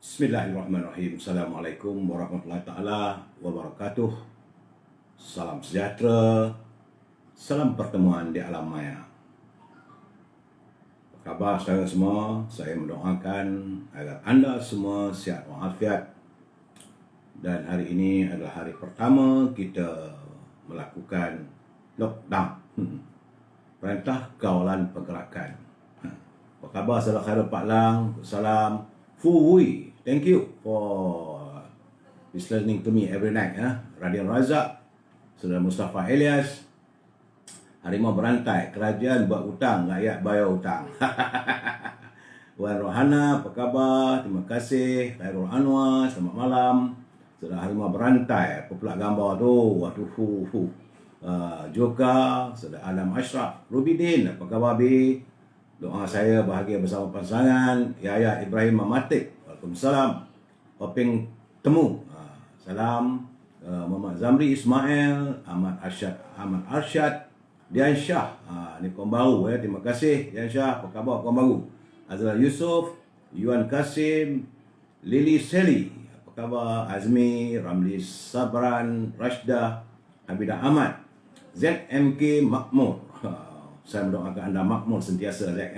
Bismillahirrahmanirrahim. Assalamualaikum warahmatullahi taala wabarakatuh. Salam sejahtera. Salam pertemuan di alam maya. Apa khabar saudara semua? Saya mendoakan agar anda semua sihat walafiat. Dan hari ini adalah hari pertama kita melakukan lockdown. Perintah Kawalan Pergerakan. Apa khabar saudara Khairul Pak Lang? Salam Fu Wui. Thank you for listening to me every night. Radian Razak, Saudara Mustafa Elias, Harimau Berantai, Kerajaan buat hutang, rakyat bayar hutang. Wan Rohana, apa khabar? Terima kasih. Khairul Anwar, selamat malam. Saudara Harimau Berantai, apa pula gambar tu? Waduh. Joka, Saudara Adam Ashraf, Rubidin, apa khabar Bi? Doa saya bahagia bersama pasangan Yaya Ibrahim Mamatik. Waalaikumsalam. Openg Temu. Salam. Muhammad Zamri Ismail, Ahmad Arsyad, Dian Shah. Ni kaum baru terima kasih Dian Shah. Apa khabar kaum baru? Azral Yusof, Yuan Kasim, Lili Seli. Apa khabar? Azmi, Ramli Sabran, Rashda, Habidah Ahmad, ZMK Makmur. Saya mendoakan anda makmur sentiasa, Zack.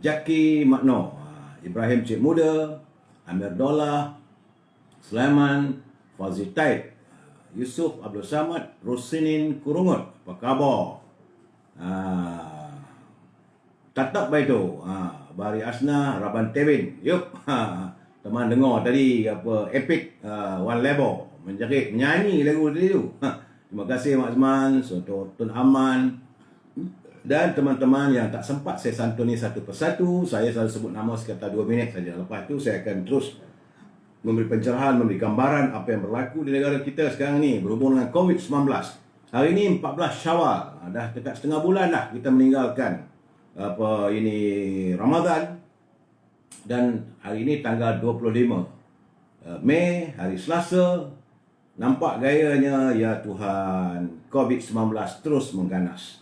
Jaki Makno, Ibrahim Cik Muda, Amir Dolah, Sulaiman, Fazil Taib, Yusuf Abdul Samad, Rosinin Kurungut. Apa khabar? Tatap Baitu, Bari Asna, Raban Tewin. Yuk, teman dengar tadi apa epic One Level menjerit menyanyi lagu tadi tu. Terima kasih Mak Azman, Soto Tun Aman. Dan teman-teman yang tak sempat saya santuni satu persatu, saya selalu sebut nama sekitar 2 minit saja. Lepas itu saya akan terus memberi pencerahan, memberi gambaran apa yang berlaku di negara kita sekarang ni berhubung dengan COVID-19. Hari ini 14 Syawal, dah dekat setengah bulan dah kita meninggalkan Ramadan. Dan hari ini tanggal 25 Mei, hari Selasa. Nampak gayanya, ya Tuhan, COVID-19 terus mengganas.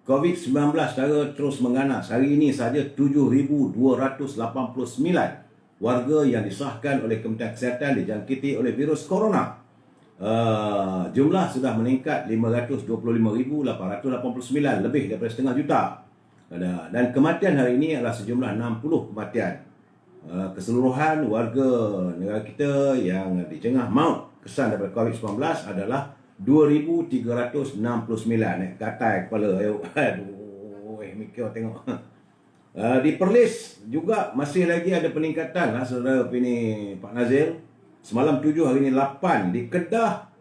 COVID-19 terus mengganas. Hari ini saja 7,289 warga yang disahkan oleh Kementerian Kesihatan dijangkiti oleh virus corona. Jumlah sudah meningkat 525,889, lebih daripada setengah juta. Dan kematian hari ini adalah sejumlah 60 kematian. Keseluruhan warga negara kita yang dijengah maut kesan daripada COVID-19 adalah 2,369. Naik katai kepala. Aduh, mikir tengok. Di Perlis juga masih lagi ada peningkatan saudara ini Pak Nazil. Semalam 7, hari ini 8. Di Kedah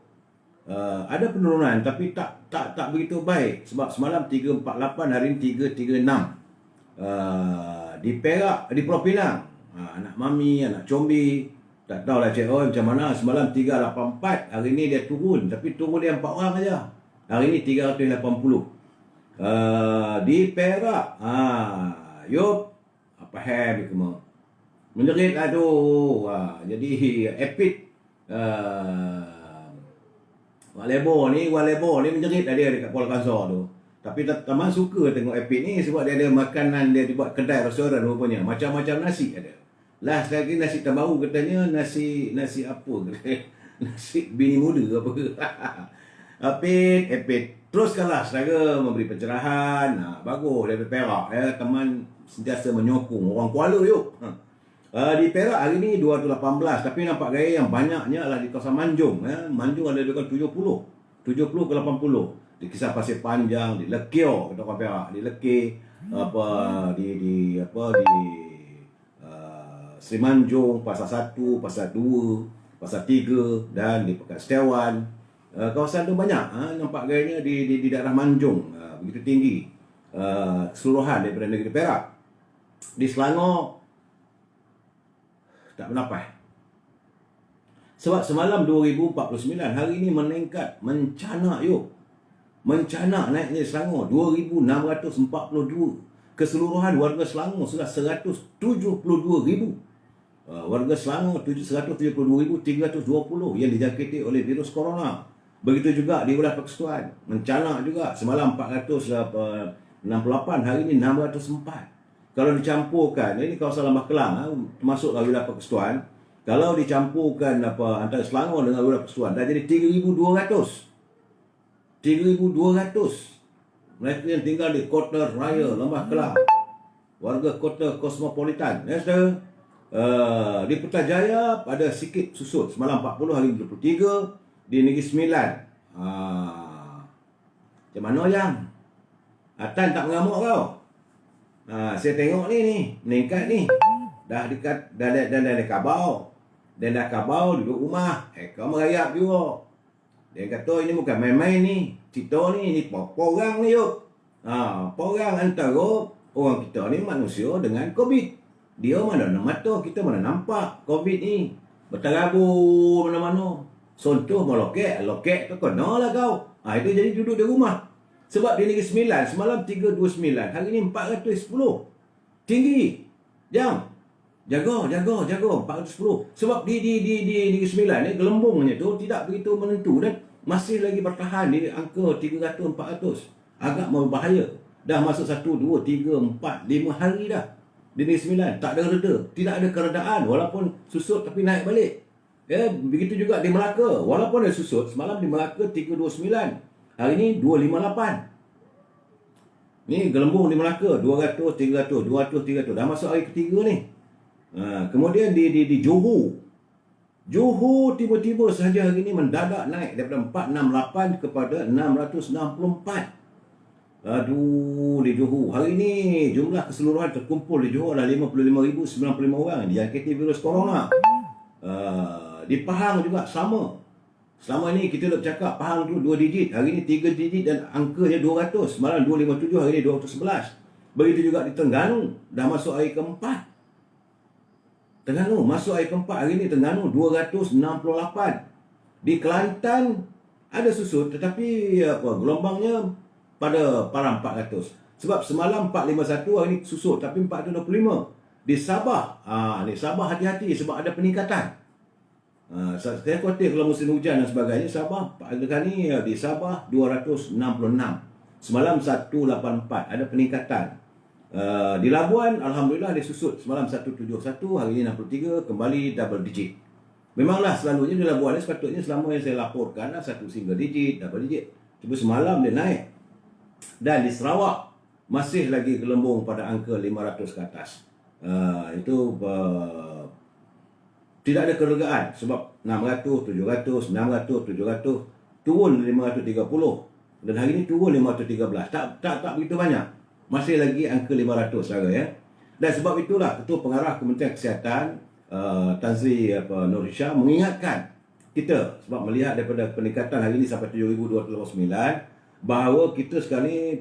ada penurunan tapi tak begitu baik. Sebab semalam 348, hari ini 336. Di Perak, di Pulau Pinang, anak mami, anak combi, tak tahulah Cik Roy macam mana. Semalam 384, hari ini dia turun. Tapi turun dia 4 orang saja. Hari ini 380. Di Perak, yup, apa hem semua. Menjerit aduh. Jadi epic Walebo ni menjerit dia dekat Kuala Kangsar tu. Tapi teman suka tengok epic ni sebab dia ada makanan, dia buat kedai restoran rupanya. Macam-macam nasi ada. Last lagi nasi tambahu katanya, nasi apa nasi bini muda apa. Epic. Teruskanlah saudara memberi pencerahan. Bagus dari Perak teman sentiasa menyokong orang Kuala yuk. Di Perak hari ni 218, tapi nampak gaya yang banyaknya adalah di kawasan Manjung. Manjung ada dekat 70 ke 80. Di Kisah Pasir Panjang, di Lekio, kata orang Perak, di Lekir, di Seri Manjung, Pasar 1, Pasar 2, Pasar 3 dan di Pekat Setiawan. Kawasan tu banyak nampak gayanya di daerah Manjung begitu tinggi keseluruhan daripada negeri Perak. Di Selangor tak bernapas. Sebab semalam 2,049, hari ini meningkat, mencanak yuk. Mencanak naiknya Selangor 2,642. Keseluruhan warga Selangor sudah 172,000. Warga Selangor 172,320 yang dijangkiti oleh virus corona. Begitu juga di wilayah Persekutuan, mencanak juga. Semalam 468, hari ini 604. kalau dicampurkan, ini kawasan Lambah Kelang, termasuklah wilayah Persekutuan, kalau dicampurkan antara Selangor dengan wilayah Persekutuan, dah jadi 3,200. 3,200 mereka yang tinggal di Kota Raya Lambah Kelang, warga kota kosmopolitan. Di Putrajaya ada sikit susut, semalam 40, hari 23. Di Negeri Sembilan, macam mana yang Atan tak mengamuk kau? Saya tengok ni meningkat ni. Dah ada kabau. Dan dah kabau duduk rumah. Kau merayap juga. Dia kata ini bukan main-main ni. Cerita ni porang ni yuk. Porang antara orang kita ni manusia dengan COVID. Dia mana mata, kita mana nampak COVID ni. Berterabur mana-mana. Contoh melokek tu kena lah kau. Itu jadi duduk di rumah. Sebab di Negeri Sembilan semalam 329, hari ni 410. Tinggi. Jaga 410. Sebab di Negeri Sembilan ni gelembungnya tu tidak begitu menentu dan masih lagi bertahan di angka 300 400. Agak berbahaya. Dah masuk 1 2 3 4 5 hari dah. Di Negeri Sembilan tak ada reda, tidak ada keredaan walaupun susut tapi naik balik. Begitu juga di Melaka. Walaupun ada susut, semalam di Melaka 329. Hari ni 258. Ni gelembung di Melaka 200, 300, 200, 300. Dah masuk hari ketiga ni. Kemudian di Johor. Johor tiba-tiba sahaja hari ni mendadak naik daripada 468 kepada 664. Aduh, di Johor. Hari ni jumlah keseluruhan terkumpul di Johor adalah 55,095 orang dijangkiti virus corona. Di Pahang juga sama. Selama ni kita dah cakap Pahang tu 2 digit, hari ni 3 digit dan angkanya 200. Malam 257, hari ni 211. Begitu juga di Terengganu, dah masuk hari keempat. Terengganu masuk hari keempat, hari ni Terengganu 268. Di Kelantan ada susut tetapi gelombangnya pada parang 400. Sebab semalam 451, hari ni susut tapi 425. Di Sabah, ni Sabah hati-hati sebab ada peningkatan. Saya khawatir kalau musim hujan dan sebagainya. Sabah, kali ni di Sabah 266. Semalam 184, ada peningkatan. Di Labuan, Alhamdulillah dia susut. Semalam 171, hari ini 63, kembali double digit. Memanglah selalunya di Labuan ni sepatutnya selama yang saya laporkan satu single digit, double digit. Cuma semalam dia naik. Dan di Sarawak, masih lagi gelembung pada angka 500 ke atas. Tidak ada keregaan sebab 600, 700, 600, 700 turun 530 dan hari ini turun 513. Tak begitu banyak. Masih lagi angka 500 sahaja ya. Dan sebab itulah Ketua Pengarah Kementerian Kesihatan Tan Sri Nur Hisham mengingatkan kita sebab melihat daripada peningkatan hari ini sampai 7,289 bahawa kita sekarang ni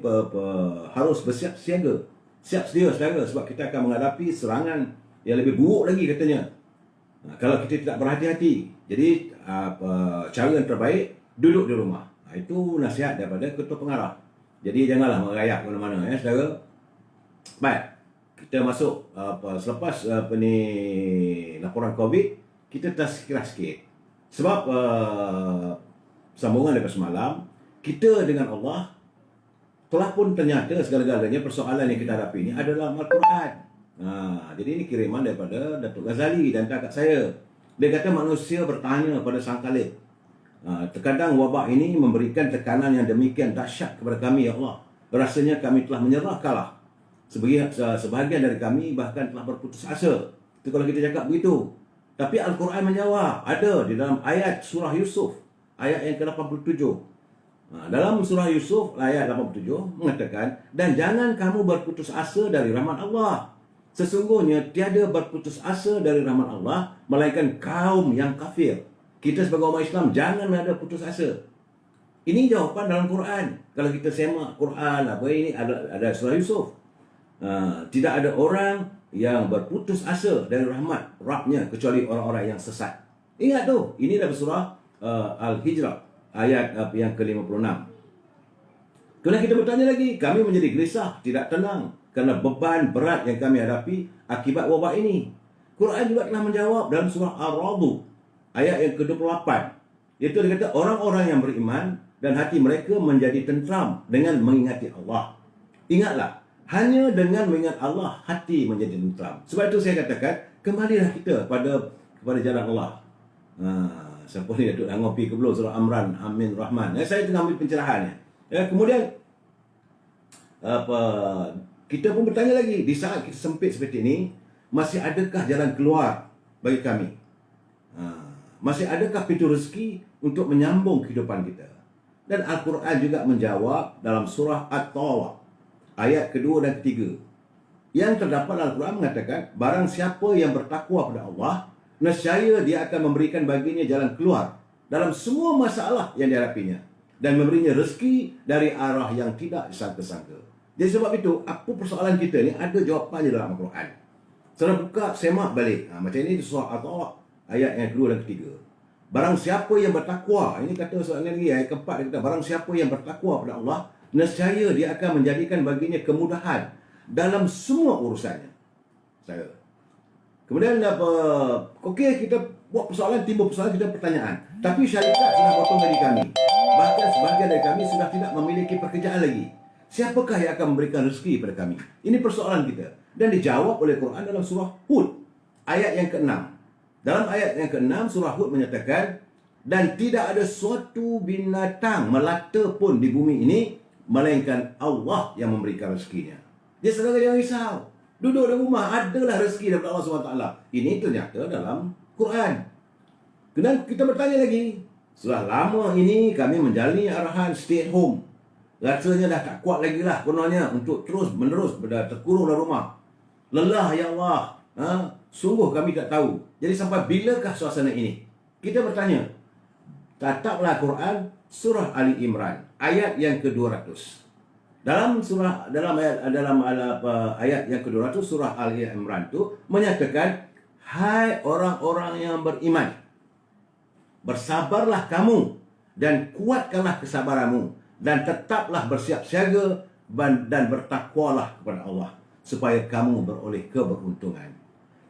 harus bersiap siaga. Siap sedia saudara sebab kita akan menghadapi serangan yang lebih buruk lagi katanya. Kalau kita tidak berhati-hati. Jadi cara yang terbaik duduk di rumah. Itu nasihat daripada Ketua Pengarah. Jadi janganlah merayap ke mana-mana ya saudara. Baik. Kita masuk selepas laporan COVID, kita tersikirah sikit. Sebab sambungan daripada semalam, kita dengan Allah telah pun ternyata segala-galanya persoalan yang kita hadapi ini adalah Al-Quran. Jadi ini kiriman daripada Datuk Ghazali dan kakak saya. Dia kata manusia bertanya pada Sang Khalik. Terkadang wabak ini memberikan tekanan yang demikian dahsyat kepada kami, ya Allah. Rasanya kami telah menyerah kalah. Sebahagian dari kami bahkan telah berputus asa. Itu kalau kita cakap begitu. Tapi Al-Quran menjawab. Ada di dalam ayat surah Yusuf. Ayat yang ke-87. Dalam surah Yusuf ayat 87 mengatakan, dan jangan kamu berputus asa dari rahmat Allah. Sesungguhnya tiada berputus asa dari rahmat Allah melainkan kaum yang kafir. Kita sebagai umat Islam jangan ada putus asa. Ini jawapan dalam Quran. Kalau kita semak Quran ini ada surah Yusuf. Tidak ada orang yang berputus asa dari rahmat Rabbnya kecuali orang-orang yang sesat. Ingat tu, ini dalam surah Al-Hijrah ayat yang ke-56. Kemudian kita bertanya lagi, kami menjadi gelisah, tidak tenang kerana beban berat yang kami hadapi akibat wabak ini. Quran juga telah menjawab dalam surah Ar-Ra'd ayat yang ke-28. Iaitu dia kata orang-orang yang beriman dan hati mereka menjadi tentram dengan mengingati Allah. Ingatlah, Hanya dengan mengingat Allah, hati menjadi tentram. Sebab itu saya katakan, kembalilah kita kepada jalan Allah. Siapa ni Datuk Angah Pi Kebelur, Surah Amran, Amin Rahman. Saya tengah ambil pencerahannya. Kemudian, kita pun bertanya lagi, di saat kita sempit seperti ini, masih adakah jalan keluar bagi kami? Masih adakah pintu rezeki untuk menyambung kehidupan kita? Dan Al-Quran juga menjawab dalam surah At-Talaq, ayat kedua dan ketiga. Yang terdapat Al-Quran mengatakan, barang siapa yang bertakwa pada Allah, nescaya dia akan memberikan baginya jalan keluar dalam semua masalah yang dihadapinya, dan memberinya rezeki dari arah yang tidak disangka-sangka. Jadi sebab itu, apa persoalan kita ni ada jawapannya dalam Al-Quran. Saudara buka, semak balik. Macam ini di surah At-Talaq, ayat yang kedua dan ketiga. Barang siapa yang bertakwa, ini kata soalan lagi, ayat keempat, dia kata, barang siapa yang bertakwa pada Allah, nescaya dia akan menjadikan baginya kemudahan dalam semua urusannya. Kemudian okey, kita buat persoalan, timbul persoalan, kita pertanyaan. Tapi syarikat sudah potong gaji kami. Bahkan sebahagian dari kami sudah tidak memiliki pekerjaan lagi. Siapakah yang akan memberikan rezeki pada kami? Ini persoalan kita. Dan dijawab oleh Quran dalam surah Hud, ayat yang ke-6. Dalam ayat yang ke-6, surah Hud menyatakan, dan tidak ada suatu binatang melata pun di bumi ini, melainkan Allah yang memberikan rezekinya. Dia saudara jangan risau. Duduk di rumah, adalah rezeki daripada Allah SWT. Ini ternyata dalam Quran. Kemudian kita bertanya lagi, setelah lama ini kami menjalani arahan stay at home. Rasanya dah tak kuat lagi lah kononnya untuk terus menerus terkurung dalam rumah. Lelah ya Allah. Sungguh kami tak tahu. Jadi sampai bilakah suasana ini? Kita bertanya. Tataplah Quran surah Ali Imran ayat yang ke-200. Dalam ayat yang ke-200 surah Ali Imran itu menyatakan, hai orang-orang yang beriman, bersabarlah kamu dan kuatkanlah kesabaranmu, dan tetaplah bersiap siaga dan bertakwalah kepada Allah supaya kamu beroleh keberuntungan.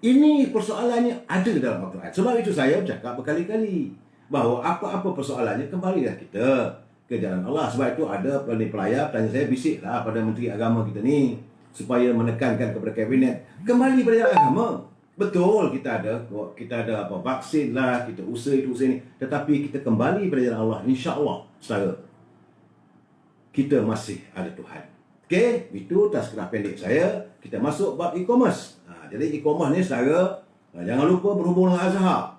Ini persoalannya ada dalam Al-Quran. Sebab itu saya bercakap berkali-kali bahawa apa-apa persoalannya, kembalilah kita ke jalan Allah. Sebab itu ada pelayar tanya saya, bisiklah pada Menteri Agama kita ni supaya menekankan kepada Kabinet kembali pada jalan agama. Betul, kita ada vaksin lah, kita usaha itu usaha ni, tetapi kita kembali pada jalan Allah, insya-Allah saudara. Kita masih ada Tuhan. Okey, itu tazkirah pendek saya. Kita masuk bab e-commerce. Jadi e-commerce ni saudara, jangan lupa berhubung dengan Azhar.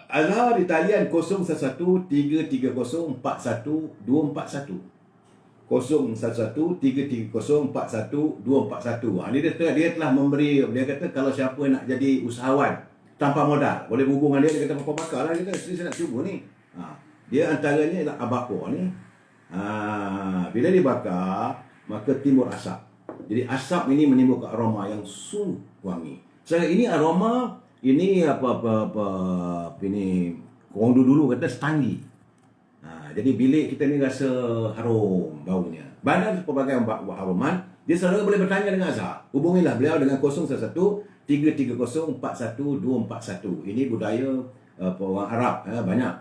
Azhar di talian 01133041 241. 01133041 241. Dia telah memberi, dia kata kalau siapa nak jadi usahawan tanpa modal, boleh berhubung dengan dia. Dia kata bakar lah, dia kata saya nak cuba ni. Dia antaranya ialah abakor ni. Bila dibakar, maka timbul asap. Jadi asap ini menimbulkan aroma yang sungguh wangi. Ini aroma, ini ini orang dulu kata standi. Jadi bilik kita ni rasa harum baunya. Bandar pelbagai buat haruman. Dia selalu boleh bertanya dengan Azhar. Hubungilah beliau dengan 01133041 Ini budaya orang Arab, banyak.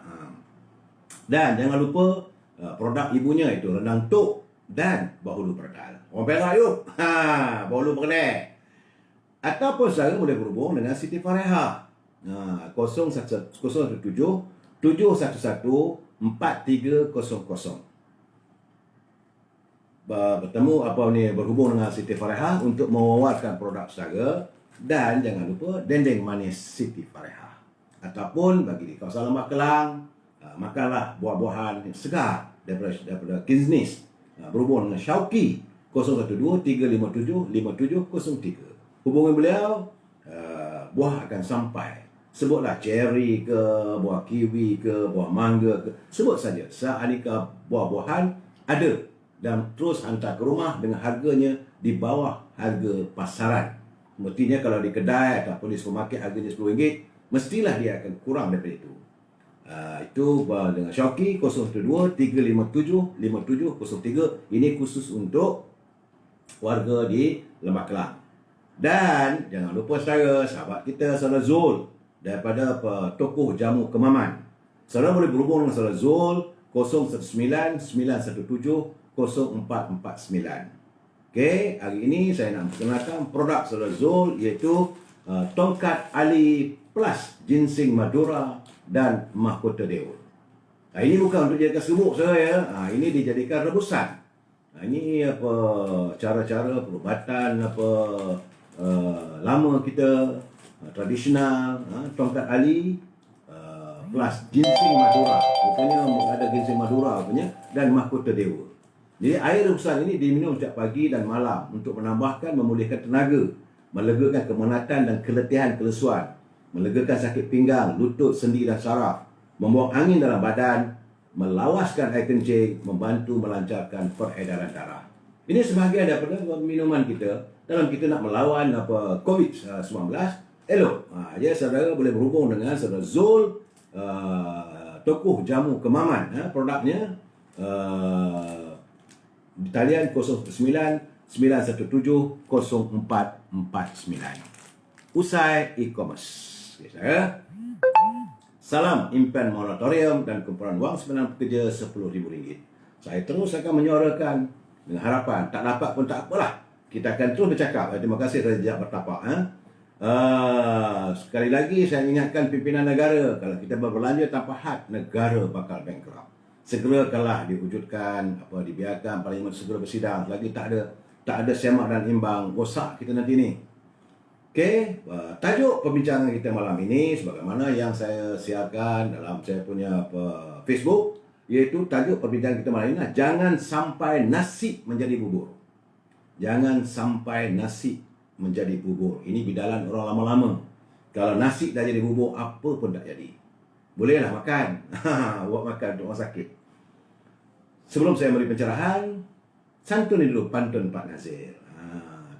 Dan jangan lupa produk ibunya itu rendang tok dan bahulu perdal. Orang Perak yuk. Bahulu perdal. Ataupun saya boleh berhubung dengan Siti Fareha. 017 711 4300. Bertemu berhubung dengan Siti Fareha untuk mewawarkan produk saudara. Dan jangan lupa dendeng manis Siti Fareha. Ataupun bagi di kawasan Lembah Kelang, makanlah buah-buahan yang segar daripada Kinsnis. Berhubung dengan Syauqi 0123575703. Hubungi beliau, buah akan sampai. Sebutlah cherry ke, buah kiwi ke, buah mangga ke, sebut saja. Seaneka buah-buahan ada, dan terus hantar ke rumah dengan harganya di bawah harga pasaran. Mestinya kalau di kedai ataupun di supermarket harganya RM10, mestilah dia akan kurang daripada itu. Itu dengan Syauqi 0123575703. Ini khusus untuk warga di Lembah Kelang. Dan jangan lupa sahabat kita saudara Zul daripada tokoh jamu Kemaman. Saudara boleh berhubung dengan saudara Zul 0199170449. Okey, hari ini saya nak perkenalkan produk saudara Zul, iaitu Tongkat Ali Plus Ginseng Madura dan Mahkota Dewa. Ini bukan untuk dijadikan serbuk saya. Ini dijadikan rebusan. Ini apa cara-cara perubatan lama kita, tradisional, Tongkat Ali plus Ginseng Madura. Rupanya ada Ginseng Madura punya dan Mahkota Dewa. Jadi air rebusan ini diminum setiap pagi dan malam untuk menambahkan, memulihkan tenaga, melegakan kemenatan dan keletihan kelesuan, melegakan sakit pinggang, lutut, sendi dan saraf, membuang angin dalam badan, melawaskan air kencing, membantu melancarkan peredaran darah. Ini sebahagian daripada minuman kita dalam kita nak melawan COVID-19. Elok. Jadi saudara boleh berhubung dengan saudara Zul, tokoh jamu kemaman. Produknya di talian 09 917 0449. Usai e-commerce. Okay, saya. Salam impian moratorium dan kumpulan wang simpanan pekerja RM10,000. Saya terus akan menyuarakan dengan harapan, tak dapat pun tak apalah. Kita akan terus bercakap. Terima kasih kerana bertapak. Sekali lagi saya ingatkan pimpinan negara, kalau kita berbelanja tanpa had, negara bakal bankrupt. Segerakanlah diwujudkan, dibiarkan parlimen segera bersidang. Lagi tak ada semak dan imbang, rosak kita nanti ni. Okey, tajuk perbincangan kita malam ini sebagaimana yang saya siarkan dalam saya punya Facebook, iaitu tajuk perbincangan kita malam ini, jangan sampai nasi menjadi bubur. Jangan sampai nasi menjadi bubur. Ini bidalan orang lama-lama. Kalau nasi dah jadi bubur, apa pun tak jadi. Bolehlah makan. Buat makan untuk orang sakit. Sebelum saya beri pencerahan, santuni dulu pantun Pak Nazir.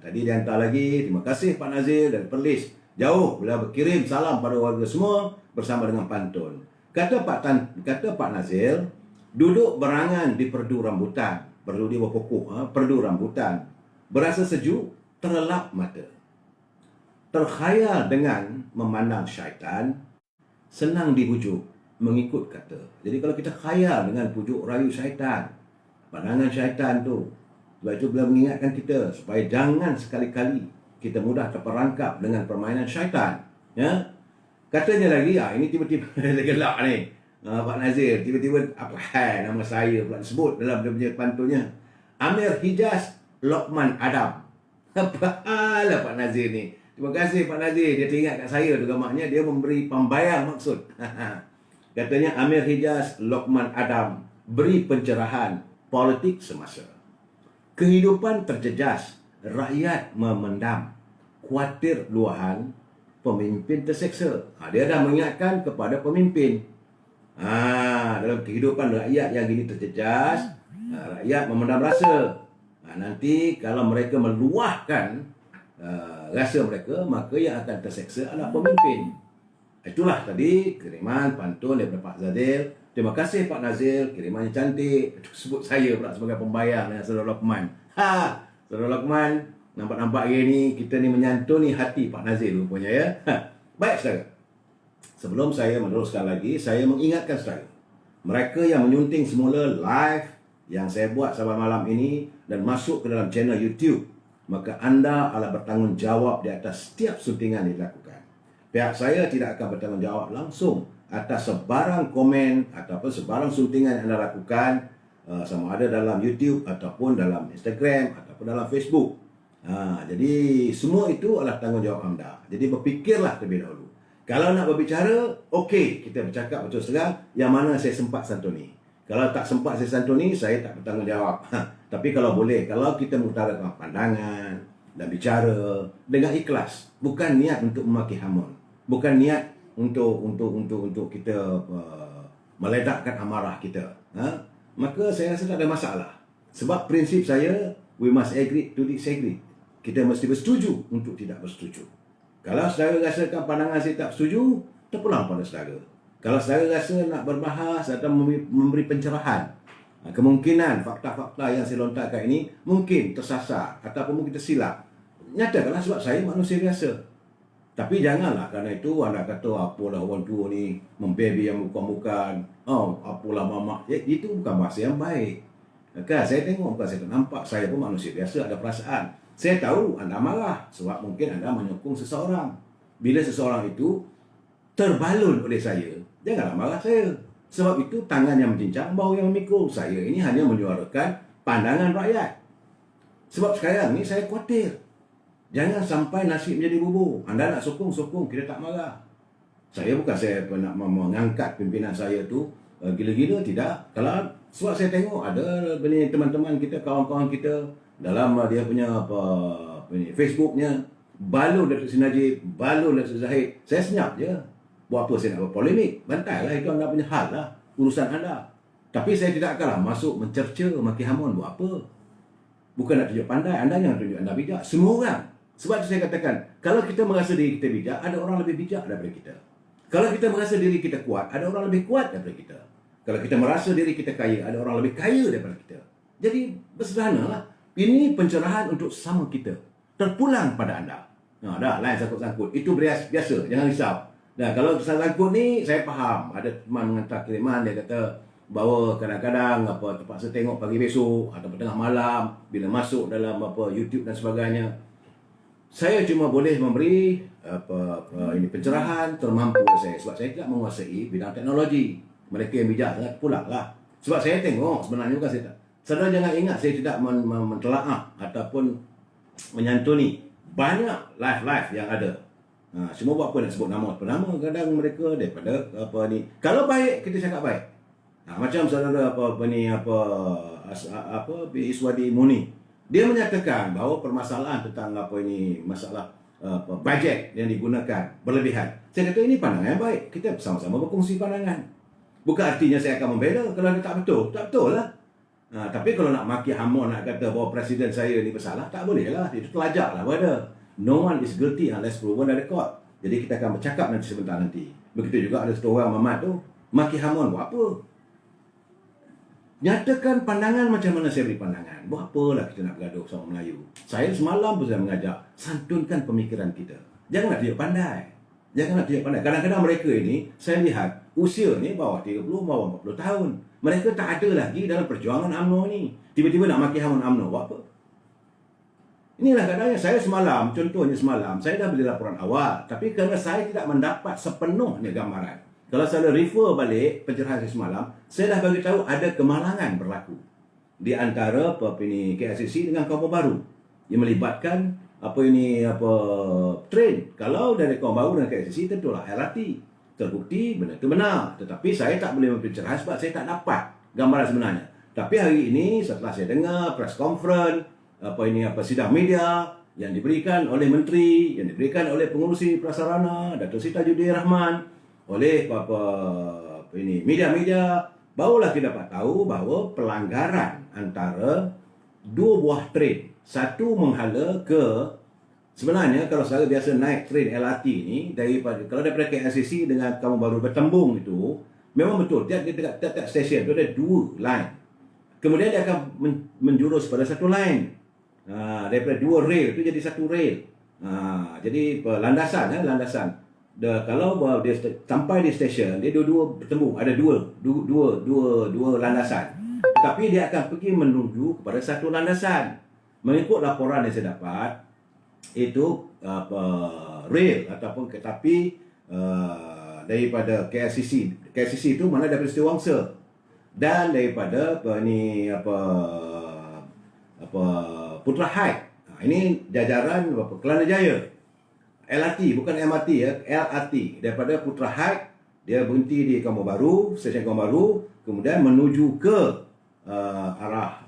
Tadi dia hantar lagi, terima kasih Pak Nazir dari Perlis. Jauh, bila berkirim salam pada warga semua bersama dengan pantun. Kata Pak Nazir, duduk berangan di perdu rambutan. Perdu di bawah pokok, perdu rambutan. Berasa sejuk, terlelap mata. Terkhayal dengan memandang syaitan, senang dibujuk, mengikut kata. Jadi kalau kita khayal dengan pujuk rayu syaitan, pandangan syaitan tu, sebab itu beliau mengingatkan kita supaya jangan sekali-kali kita mudah terperangkap dengan permainan syaitan. Ya? Katanya lagi, ini tiba-tiba gelak ni. Pak Nazir, tiba-tiba nama saya pula disebut dalam dia punya pantunnya. Amir Hijaz Lokman Adam. Apalah Pak Nazir ni. Terima kasih Pak Nazir, dia teringat kat saya tu gamaknya, dia memberi pembayang maksud. Katanya Amir Hijaz Lokman Adam beri pencerahan politik semasa. Kehidupan terjejas, rakyat memendam, khawatir luahan, pemimpin terseksa. Dia dah mengingatkan kepada pemimpin. Dalam kehidupan rakyat yang gini terjejas, rakyat memendam rasa. Nanti kalau mereka meluahkan rasa mereka, maka yang akan terseksa adalah pemimpin. Itulah tadi kiriman pantun daripada Pak Zadil. Terima kasih Pak Nazir, kirimannya cantik. Sebut saya pula sebagai pembayang dengan Saudara Lokman. Saudara Lokman, nampak-nampak hari ni kita ni menyantuni hati Pak Nazir rupanya ya. Baik saudara. Sebelum saya meneruskan lagi, saya mengingatkan saudara, mereka yang menyunting semula live yang saya buat sampai malam ini dan masuk ke dalam channel YouTube, maka anda adalah bertanggungjawab di atas setiap suntingan yang dilakukan. Pihak saya tidak akan bertanggungjawab langsung atas sebarang komen ataupun sebarang suntingan yang anda lakukan, sama ada dalam YouTube ataupun dalam Instagram ataupun dalam Facebook. Jadi semua itu adalah tanggungjawab anda. Jadi berfikirlah terlebih dahulu. Kalau nak berbicara, okey, kita bercakap betul terang yang mana saya sempat santuni. Kalau tak sempat saya santuni, saya tak bertanggungjawab. Tapi kalau boleh, kalau kita mengutarakan pandangan dan bicara dengan ikhlas, bukan niat untuk memaki hamun, bukan niat untuk kita meledakkan amarah kita, maka saya rasa tak ada masalah. Sebab prinsip saya, we must agree to disagree. Kita mesti bersetuju untuk tidak bersetuju. Kalau saudara rasakan pandangan saya tak setuju, terpulang pada saudara. Kalau saudara rasa nak berbahas atau memberi pencerahan, kemungkinan fakta-fakta yang saya lontarkan ini mungkin tersasar ataupun mungkin tersilap, nyatakanlah sebab saya manusia biasa. Tapi janganlah kerana itu anda kata apalah orang tua ni membaby yang bukan-bukan, apalah mamak. Itu bukan bahasa yang baik. Kan saya tengok, bukan saya tak nampak, saya pun manusia biasa, ada perasaan. Saya tahu anda marah sebab mungkin anda menyokong seseorang. Bila seseorang itu terbalun oleh saya, janganlah marah saya. Sebab itu tangan yang mencincang, bau yang memikul. Saya ini hanya menyuarakan pandangan rakyat. Sebab sekarang ni saya khawatir, jangan sampai nasi menjadi bubur. Anda nak sokong, kita tak marah. Saya bukan saya nak mengangkat pimpinan saya tu gila-gila, tidak. Kalau sebab saya tengok ada teman-teman kita, kawan-kawan kita dalam dia punya Facebooknya, balun Datuk Seri Najib, balun Datuk Seri Zahid. Saya senyap je. Buat apa saya nak berpolemik? Bantailah, itu anda punya hal lah, urusan anda. Tapi saya tidak akanlah masuk mencerca, maki hamun. Buat apa? Bukan nak tunjuk pandai, anda jangan tunjuk anda bijak. Semua orang. Sebab itu saya katakan, kalau kita merasa diri kita bijak, ada orang lebih bijak daripada kita. Kalau kita merasa diri kita kuat, ada orang lebih kuat daripada kita. Kalau kita merasa diri kita kaya, ada orang lebih kaya daripada kita. Jadi bersederhanalah. Ini pencerahan untuk sesama kita. Terpulang pada anda. Nah, dah lain sangkut-sangkut. Itu biasa, jangan risau. Nah, kalau sangkut ni saya faham. Ada teman menghantar kiriman, dia kata bahawa kadang-kadang terpaksa tengok pagi besok atau tengah malam bila masuk dalam YouTube dan sebagainya. Saya cuma boleh memberi ini pencerahan termampu saya, sebab saya tidak menguasai bidang teknologi. Mereka yang bijak sangat pulanglah. Sebab saya tengok sebenarnya bukan saya tak. Saudara jangan ingat saya tidak mentelaah ataupun menyantuni banyak live yang ada. Semua buat apa nak sebut nama kadang mereka daripada ni. Kalau baik kita cakap baik. Macam saudara Iswadi Muni, dia menyatakan bahawa permasalahan tentang masalah bajet yang digunakan berlebihan. Saya kata ini pandangan yang baik. Kita sama-sama berkongsi pandangan. Bukan artinya saya akan membela kalau dia tak betul lah. Tapi kalau nak maki hamun, nak kata bahawa presiden saya ni bersalah, tak boleh lah. Itu telajak lah pada. No one is guilty unless proven by the court. Jadi kita akan bercakap nanti sebentar nanti. Begitu juga ada satu orang Mamat tu, maki hamun buat apa? Nyatakan pandangan macam mana saya beri pandangan. Buat apalah kita nak bergaduh sama Melayu. Saya semalam pun saya mengajak, santunkan pemikiran kita. Janganlah tunjuk pandai. Kadang-kadang mereka ini, saya lihat usia ni bawah 30, bawah 40 tahun. Mereka tak ada lagi dalam perjuangan UMNO ni. Tiba-tiba nak maki hamun UMNO, buat apa? Inilah kadangnya saya semalam, contohnya semalam, saya dah beli laporan awal. Tapi kerana saya tidak mendapat sepenuhnya gambaran. Kalau saya refer balik pencerahan saya semalam, saya dah bagi tahu ada kemalangan berlaku di antara KLCC dengan kaum baru yang melibatkan train. Kalau dari kaum baru dengan KLCC tentulah LRT. Terbukti benda itu benar. Tetapi saya tak boleh memberi pencerahan sebab saya tak dapat gambaran sebenarnya. Tapi hari ini setelah saya dengar press conference, sidang media yang diberikan oleh menteri, yang diberikan oleh pengurusi prasarana Datuk Seri Tajuddin Rahman, oleh media-media, barulah kita dapat tahu bahawa pelanggaran antara dua buah train. Satu menghala ke, sebenarnya kalau saya biasa naik train LRT ni daripada KLCC dengan Kampung Baru bertembung itu, memang betul tiap stesen itu ada dua line. Kemudian dia akan menjurus pada satu line. Daripada dua rail itu jadi satu rail. Jadi landasan. Kalau dia sampai di stesen, dia dua-dua bertembung, ada dua landasan. Tapi dia akan pergi menuju kepada satu landasan. Mengikut laporan yang saya dapat, itu rail ataupun kereta api daripada KLCC itu mana daripada Setiawangsa dan daripada Putra Height. Ini jajaran Kelana Jaya. LRT bukan MRT ya, LRT daripada Putra Height dia berhenti di Kampung Baru, stesen Kampung Baru, kemudian menuju ke arah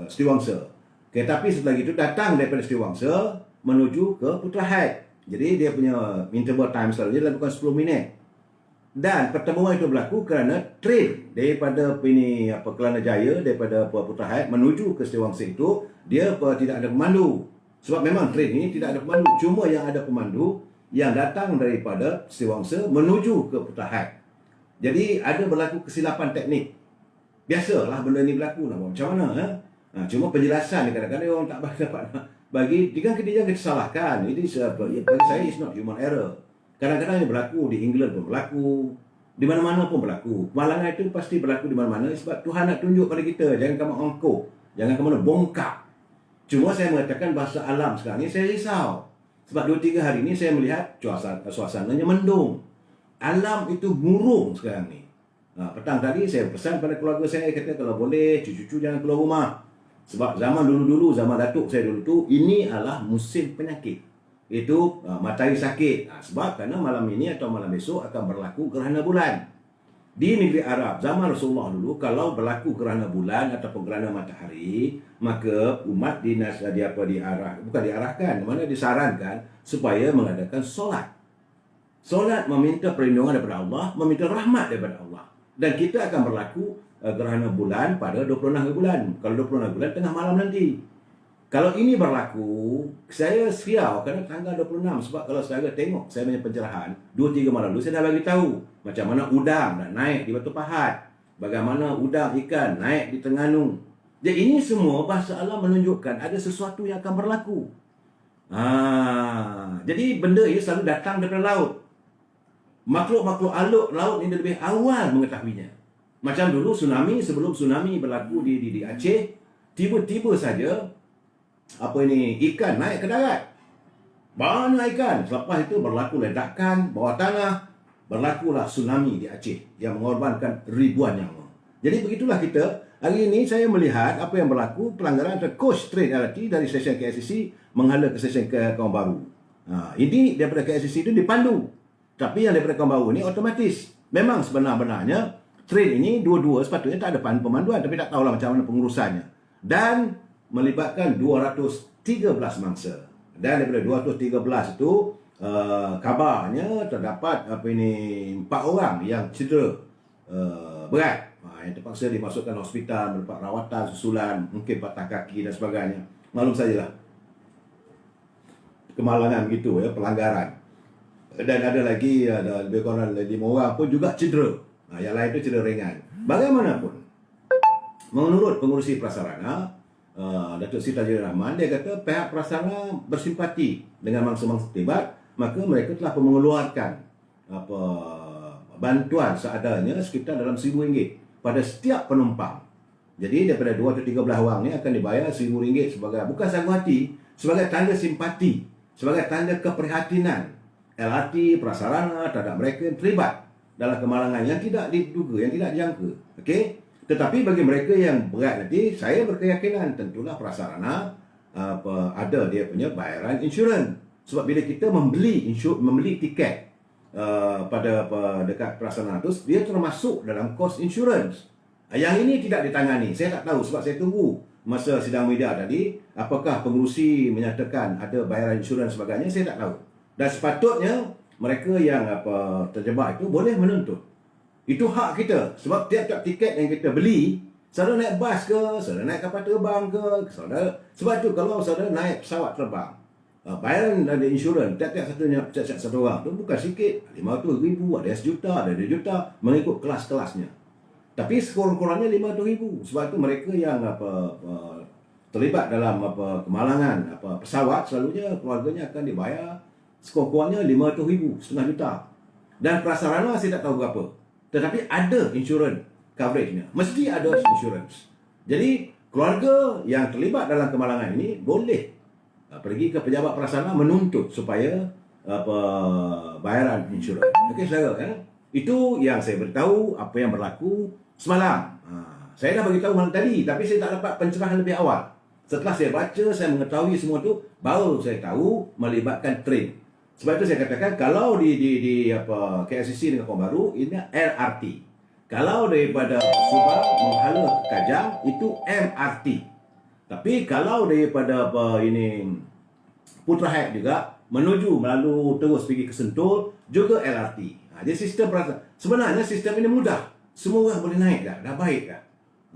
Setiawangsa. Kereta api setelah itu datang daripada Setiawangsa menuju ke Putra Height. Jadi dia punya interval time selalunya dalam bukan 10 minit. Dan pertemuan itu berlaku kerana train daripada Kelana Jaya, daripada Putra Height menuju ke Setiawangsa itu dia tidak ada pemandu. Sebab memang train ini tidak ada pemandu. Cuma yang ada pemandu yang datang daripada Setiawangsa menuju ke Putra Height. Jadi ada berlaku kesilapan teknik. Biasalah benda ini berlaku. Macam mana? Cuma penjelasan kadang-kadang orang tak dapat bagi. Jangan kita salahkan. Ini bagi saya is not human error. Kadang-kadang ini berlaku di England pun berlaku. Di mana-mana pun berlaku. Kemalangan itu pasti berlaku di mana-mana sebab Tuhan nak tunjuk pada kita. Jangan kamu angkuh. Jangan kamu bongkak. Cuma saya mengatakan bahasa alam sekarang ni saya risau. Sebab 2-3 hari ni saya melihat suasananya mendung. Alam itu murung sekarang ni. Petang tadi saya pesan pada keluarga saya, kata kalau boleh cucu-cucu jangan keluar rumah. Sebab zaman dulu-dulu, zaman datuk saya dulu tu, ini adalah musim penyakit. Itu matahari sakit. Sebab kerana malam ini atau malam besok akan berlaku gerhana bulan. Di negeri Arab, zaman Rasulullah dulu, kalau berlaku gerhana bulan ataupun gerhana matahari, maka umat diarahkan, mana disarankan supaya mengadakan solat. Solat meminta perlindungan daripada Allah, meminta rahmat daripada Allah. Dan kita akan berlaku gerhana bulan pada 26 hari bulan. Kalau 26 hari bulan, tengah malam nanti. Kalau ini berlaku, saya siau kerana tanggal 26. Sebab kalau saya tengok saya punya pencerahan, 2-3 malam dulu saya dah bagi tahu macam mana udang dah naik di Batu Pahat. Bagaimana udang ikan naik di Terengganu. Jadi ini semua bahasa alam menunjukkan ada sesuatu yang akan berlaku. Jadi benda ini selalu datang daripada laut. Makhluk-makhluk laut ini lebih awal mengetahuinya. Macam dulu tsunami, sebelum tsunami berlaku di Aceh, tiba-tiba saja ikan naik ke darat. Banyak ikan. Selepas itu berlaku ledakan bawah tanah, berlakulah tsunami di Aceh yang mengorbankan ribuan nyawa. Jadi begitulah kita. Hari ini saya melihat apa yang berlaku, pelanggaran coach train LRT dari stesen KLCC menghala ke stesen ke Kampung Baru. Ini daripada KLCC itu dipandu. Tapi yang daripada Kampung Baru ini otomatis. Memang sebenar-benarnya train ini dua-dua sepatutnya tak ada pemanduan, tapi tak tahulah macam mana pengurusannya. Dan melibatkan 213 mangsa. Dan daripada 213 itu kabarnya terdapat 4 orang yang cedera berat. Yang terpaksa dimasukkan hospital, mendapat rawatan susulan, mungkin patah kaki dan sebagainya. Maklum sajalah. Kemalangan begitu ya, pelanggaran. Dan ada lagi lebih kurang 5 orang pun juga cedera. Yang lain itu cedera ringan. Bagaimanapun, menurut pengurusi prasarana, Datuk Sri Tajudin Rahman, dia kata pihak prasarana bersimpati dengan mangsa-mangsa terlibat, maka mereka telah mengeluarkan bantuan seadanya sekitar dalam RM1,000 pada setiap penumpang. Jadi daripada 2 atau 13 orang ni akan dibayar RM1,000 sebagai, bukan sanggup hati, sebagai tanda simpati, sebagai tanda keprihatinan LRT prasarana terhadap mereka yang terlibat dalam kemalangan yang tidak diduga, yang tidak dijangka. Okey? Tetapi bagi mereka yang berat nanti, saya berkeyakinan tentulah prasarana ada dia punya bayaran insurans. Sebab bila kita membeli tiket dekat prasarana tu, dia termasuk dalam kos insurans. Yang ini tidak ditangani. Saya tak tahu sebab saya tunggu masa sidang media tadi, apakah pengurusi menyatakan ada bayaran insurans sebagainya, saya tak tahu. Dan sepatutnya mereka yang terjebak itu boleh menuntut. Itu hak kita. Sebab tiap-tiap tiket yang kita beli, saudara naik bas ke, saudara naik kapal terbang ke, sebab itu kalau saudara naik pesawat terbang, bayaran dari insurans tiap-tiap satu orang tu bukan sikit, 500,000, ada sejuta, ada 2 juta, mengikut kelas-kelasnya. Tapi sekurang-kurangnya 500,000. Sebab itu mereka yang terlibat dalam kemalangan pesawat, selalunya keluarganya akan dibayar sekurang-kurangnya 500,000, setengah juta. Dan prasarana saya tak tahu berapa. Tetapi ada insurans coverage-nya. Mesti ada insurans. Jadi keluarga yang terlibat dalam kemalangan ini boleh pergi ke pejabat prasarana menuntut supaya bayaran insurans. Okey saudara, itu yang saya beritahu apa yang berlaku semalam. Saya dah beritahu malam tadi, tapi saya tak dapat pencerahan lebih awal. Setelah saya baca, saya mengetahui semua tu, baru saya tahu melibatkan train. Sebab itu saya katakan kalau di KLCC dengan Kampung Baru ini LRT. Kalau daripada Subang menghala ke Kajang itu MRT. Tapi kalau daripada Putra Hayat juga menuju melalui terus pergi ke Sentul juga LRT. Jadi sistem sebenarnya sistem ini mudah. Semua orang boleh naik dah baik dah.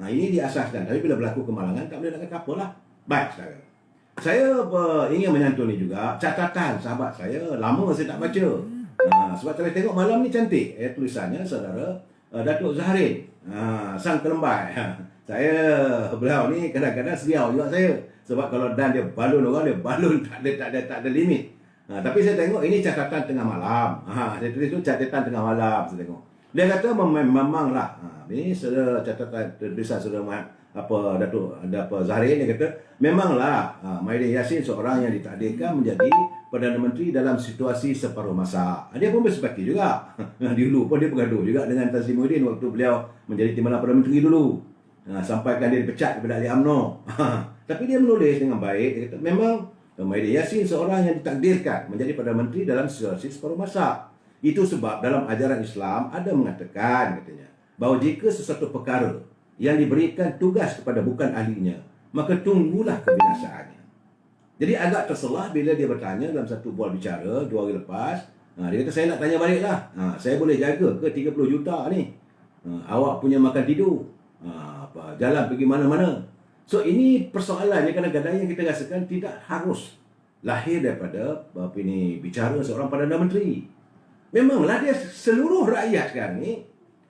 Ini diasaskan. Tapi bila berlaku kemalangan tak boleh nak kata apalah. Baik saudara. Saya ingin menyantuni juga catatan sahabat saya, lama saya tak baca. Sebab saya tengok malam ni cantik. Tulisannya saudara Datuk Zahrin, sang kelembai. Beliau ni kadang-kadang seriau juga saya. Sebab kalau dan dia balun orang, dia balun tak ada limit. Tapi saya tengok ini catatan tengah malam. Saya tulis tu catatan tengah malam saya tengok. Dia kata memanglah. Ini saudara catatan tulisan saudara Datuk Zahrin, dia kata memanglah Mahathir Yassin seorang yang ditakdirkan menjadi Perdana Menteri dalam situasi separuh masa. Dia pun bersepaki juga. Dulu pun dia bergaduh juga dengan Tan Sri Muhyiddin waktu beliau menjadi Timbalan Perdana Menteri dulu. Sampaikan dia dipecat daripada ahli UMNO. Tapi dia menulis dengan baik. Dia kata memang Mahathir Yassin seorang yang ditakdirkan menjadi Perdana Menteri dalam situasi separuh masa. Itu sebab dalam ajaran Islam ada mengatakan katanya bahawa jika sesuatu perkara yang diberikan tugas kepada bukan ahlinya, maka tunggulah kebinasaannya. Jadi agak terselah bila dia bertanya dalam satu bual bicara 2 hari lepas. Dia kata saya nak tanya baliklah. Saya boleh jaga ke 30 juta ni? Awak punya makan tidur, jalan pergi mana-mana. So ini persoalan yang kadang-kadang yang kita rasakan tidak harus lahir daripada bicara seorang Perdana Menteri. Memanglah dia seluruh rakyat sekarang ni,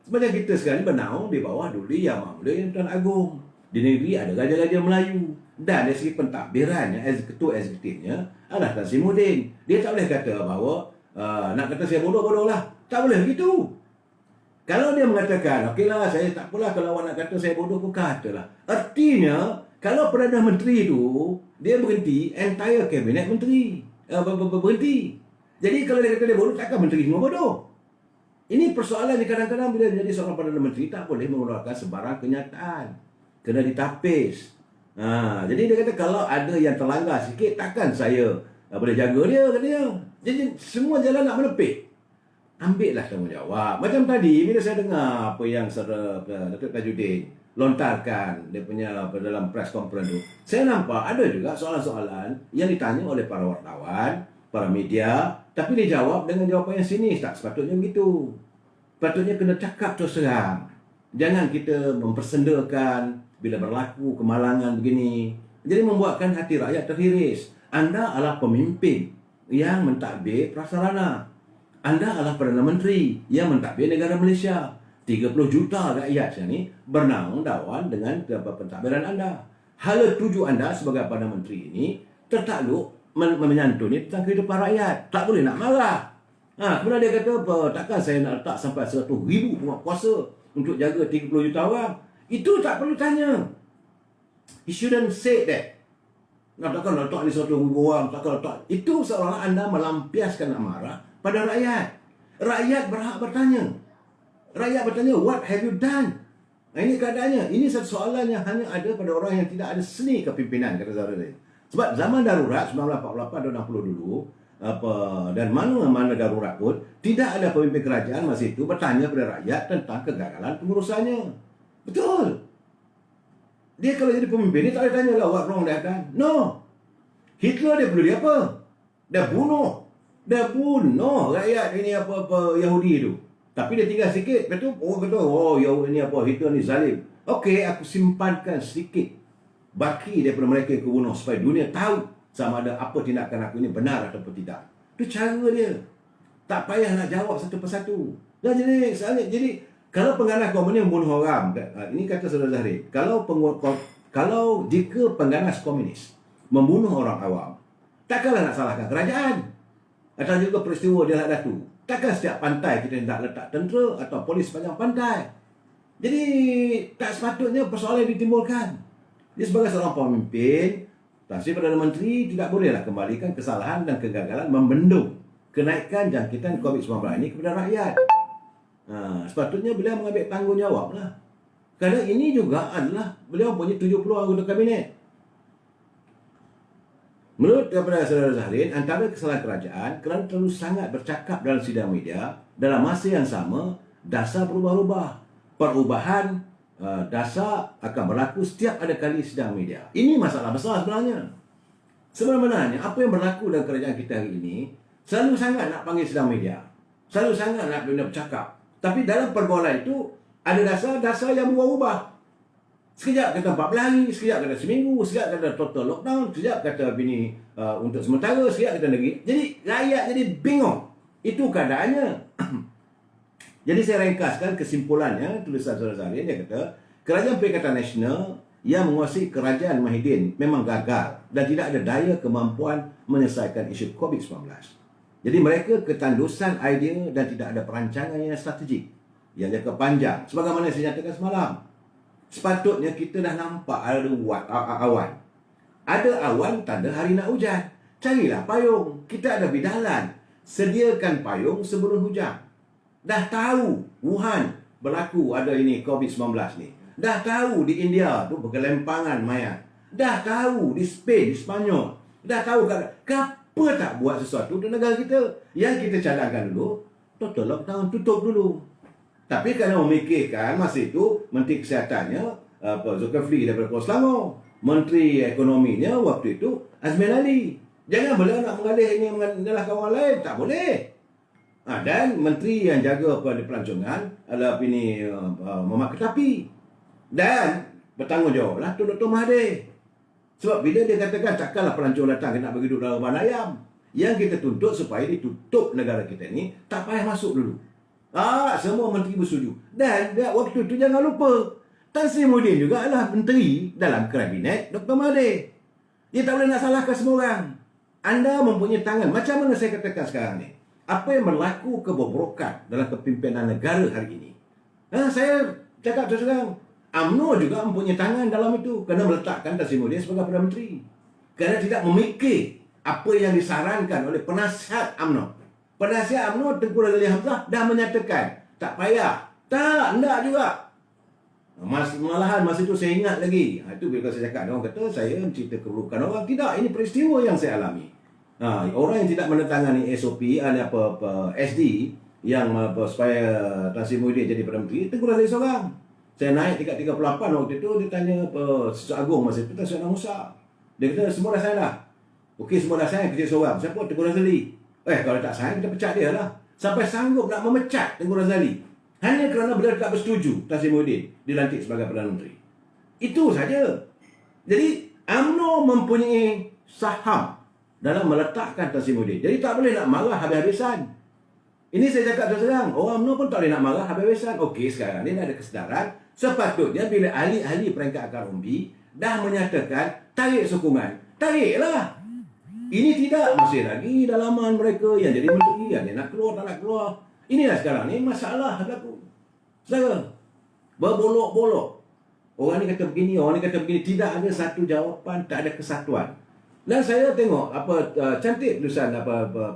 sebenarnya kita sekarang ni bernaung di bawah Duli Yang Maha Mulia Tuan Agong. Di negeri ada Raja-Raja Melayu. Dan dari segi pentadbirannya, ketua eksekutifnya adalah Tan Sri Muhyiddin. Dia tak boleh kata bahawa nak kata saya bodoh-bodoh lah. Tak boleh begitu. Kalau dia mengatakan, okeylah saya tak apalah kalau awak nak kata saya bodoh pun katalah. Artinya, kalau Perdana Menteri tu, dia berhenti, entire kabinet menteri. Berhenti. Jadi kalau dia kata dia bodoh, takkan menteri semua bodoh. Ini persoalan yang kadang-kadang bila menjadi seorang Perdana Menteri tak boleh mengeluarkan sebarang kenyataan. Kena ditapis. Jadi dia kata kalau ada yang terlanggar sikit, takkan saya boleh jaga dia, katanya. Jadi semua jalan nak menepik. Ambillah tanggungjawab. Macam tadi bila saya dengar apa yang Saudara Datuk Tajudin lontarkan dia punya dalam press conference tu, saya nampak ada juga soalan-soalan yang ditanya oleh para wartawan, para media, tapi dijawab dengan jawapan yang sinis. Tak sepatutnya begitu. Patutnya kena cakap terus terang. Jangan kita mempersendakan bila berlaku kemalangan begini. Jadi membuatkan hati rakyat terhiris. Anda adalah pemimpin yang mentadbir prasarana. Anda adalah Perdana Menteri yang mentadbir negara Malaysia. 30 juta rakyat sini bernaung dawan dengan pentadbiran anda. Hala tuju anda sebagai Perdana Menteri ini tertakluk menyantuni tentang kehidupan rakyat. Tak boleh nak marah. Kemudian dia kata, takkan saya nak letak sampai 100,000 penguatkuasa untuk jaga 30 juta orang. Itu tak perlu tanya. He shouldn't say that. Takkan letak ni 100,000 orang, takkan letak. Itu seolah-olah anda melampiaskan amarah pada rakyat. Rakyat berhak bertanya. Rakyat bertanya, what have you done? Ini keadaannya. Ini satu soalan yang hanya ada pada orang yang tidak ada seni kepimpinan, kata Zahra tadi. Sebab zaman darurat 1948 dan 60 dulu, dan mana-mana darurat pun, tidak ada pemimpin kerajaan masa itu bertanya kepada rakyat tentang kegagalan pengurusannya. Betul. Dia kalau jadi pemimpin, dia tak boleh tanya lah what wrong they have done. No. Hitler dia perlu dia apa? Dia bunuh rakyat ini apa Yahudi itu. Tapi dia tinggal sikit. Lepas tu orang kata, ini apa, Hitler ni zalim. Okey, aku simpankan sedikit baki daripada mereka yang kebunuh supaya dunia tahu sama ada apa tindakan aku ini benar ataupun tidak. Itu cara dia. Tak payah nak jawab satu persatu. Dan jadi kalau pengganas komunis membunuh orang, ini kata Saudara Zahrin, kalau jika pengganas komunis membunuh orang awam, takkanlah nak salahkan kerajaan. Atau juga peristiwa di Lahad Datu. Takkan setiap pantai kita nak letak tentera atau polis sepanjang pantai. Jadi tak sepatutnya persoalan ditimbulkan. Dia sebagai seorang pemimpin, Tan Sri Perdana Menteri tidak bolehlah kembalikan kesalahan dan kegagalan membendung kenaikan jangkitan COVID-19 ini kepada rakyat. Sepatutnya beliau mengambil tanggungjawab lah. Kerana ini juga adalah beliau punya 70 anggota kabinet. Menurut kepada Saudara Zahrin, antara kesalahan kerajaan kerana terlalu sangat bercakap dalam sidang media, dalam masa yang sama, dasar berubah-ubah. Perubahan dasar akan berlaku setiap ada kali sidang media. Ini masalah besar sebenarnya. Sebenarnya, apa yang berlaku dalam kerajaan kita hari ini, selalu sangat nak panggil sidang media. Selalu sangat nak benda bercakap. Tapi dalam pergaulan itu, ada dasar yang berubah-ubah. Sekejap kata 14 hari, sekejap kata seminggu, sekejap kata total lockdown, sekejap kata untuk sementara, sekejap kata negeri. Jadi rakyat jadi bingung. Itu keadaannya. Jadi saya ringkaskan kesimpulannya, tulisan Saudara Zahrin, dia kata, Kerajaan Perikatan Nasional yang menguasai Kerajaan Muhyiddin memang gagal dan tidak ada daya kemampuan menyelesaikan isu COVID-19. Jadi mereka ketandusan idea dan tidak ada perancangan yang strategik. yang jangka panjang. Sebagaimana saya nyatakan semalam, sepatutnya kita dah nampak ada awan. Ada awan tanda hari nak hujan. Carilah payung. Kita ada bidalan. Sediakan payung sebelum hujan. Dah tahu Wuhan berlaku ada ini COVID-19 ni. Dah tahu di India tu bergelempangan mayat. Dah tahu di Spain, di Spanyol. Dah tahu kenapa tak buat sesuatu untuk negara kita. Yang kita cadangkan dulu, total lockdown, tutup dulu. Tapi kerana memikirkan masa itu Menteri Kesehatannya Zulkifli daripada Kuala Selangor, Menteri Ekonominya waktu itu Azmin Ali. Jangan beliau nak mengalih ini menyalahkan orang lain, tak boleh. Dan Menteri yang jaga pelancongan adalah ini Muhammad Ketapi. Dan bertanggungjawablah tu Dr. Mahathir. Sebab bila dia katakan takkanlah pelancong datang nak bagi duduk dalam ban ayam. Yang kita tuntut supaya ditutup negara kita ni, tak payah masuk dulu. Semua menteri bersetuju. Dan waktu itu jangan lupa, Tan Sri Muhyiddin juga adalah menteri dalam kabinet Dr. Mahathir. Dia tak boleh nak salahkan semua orang. Anda mempunyai tangan. Macam mana saya katakan sekarang ni? Apa yang berlaku kebobrokan dalam kepimpinan negara hari ini? Saya cakap terus terang, UMNO juga mempunyai tangan dalam itu kerana meletakkan Tan Sri Muhyiddin sebagai Perdana Menteri. Kerana tidak memikir apa yang disarankan oleh penasihat UMNO. Penasihat UMNO Tengku Razali Hamzah dah menyatakan tak payah. Tak, enggak juga. Malahan masa itu saya ingat lagi. Itu bila saya cakap, orang kata saya cerita keburukan orang. Tidak, ini peristiwa yang saya alami. Orang yang tidak menandatangani SOP, SD yang supaya Tan Sri Muhyiddin jadi Perdana Menteri, Tengku Razali seorang. Saya naik tingkat 38 waktu itu, dia tanya Sesuatu Agung masa itu, Tan Sri Musa. Dia kata, semua dah sign dah. Okey, semua dah sign, kerja seorang. Siapa? Tengku Razali. Kalau tak sign, kita pecat dia lah. Sampai sanggup nak memecat Tengku Razali. Hanya kerana beliau tak bersetuju Tan Sri Muhyiddin dilantik sebagai Perdana Menteri. Itu saja. Jadi, UMNO mempunyai saham dalam meletakkan Tan Sri Muhyiddin. Jadi, tak boleh nak marah habis-habisan. Ini saya cakap terus terang. Orang UMNO pun tak boleh nak marah habis-habisan. Okey, sekarang ni dah ada kesedaran. Sepatutnya bila ahli-ahli peringkat akar umbi dah menyatakan tarik sokongan, tariklah. Ini tidak, masih lagi dalaman mereka yang jadi menteri, yang dia nak keluar, tak nak keluar. Inilah sekarang ni masalah berlaku. Saudara, berbolok-bolok. Orang ni kata begini, orang ni kata begini. Tidak ada satu jawapan, tak ada kesatuan. Dan saya tengok cantik tulisan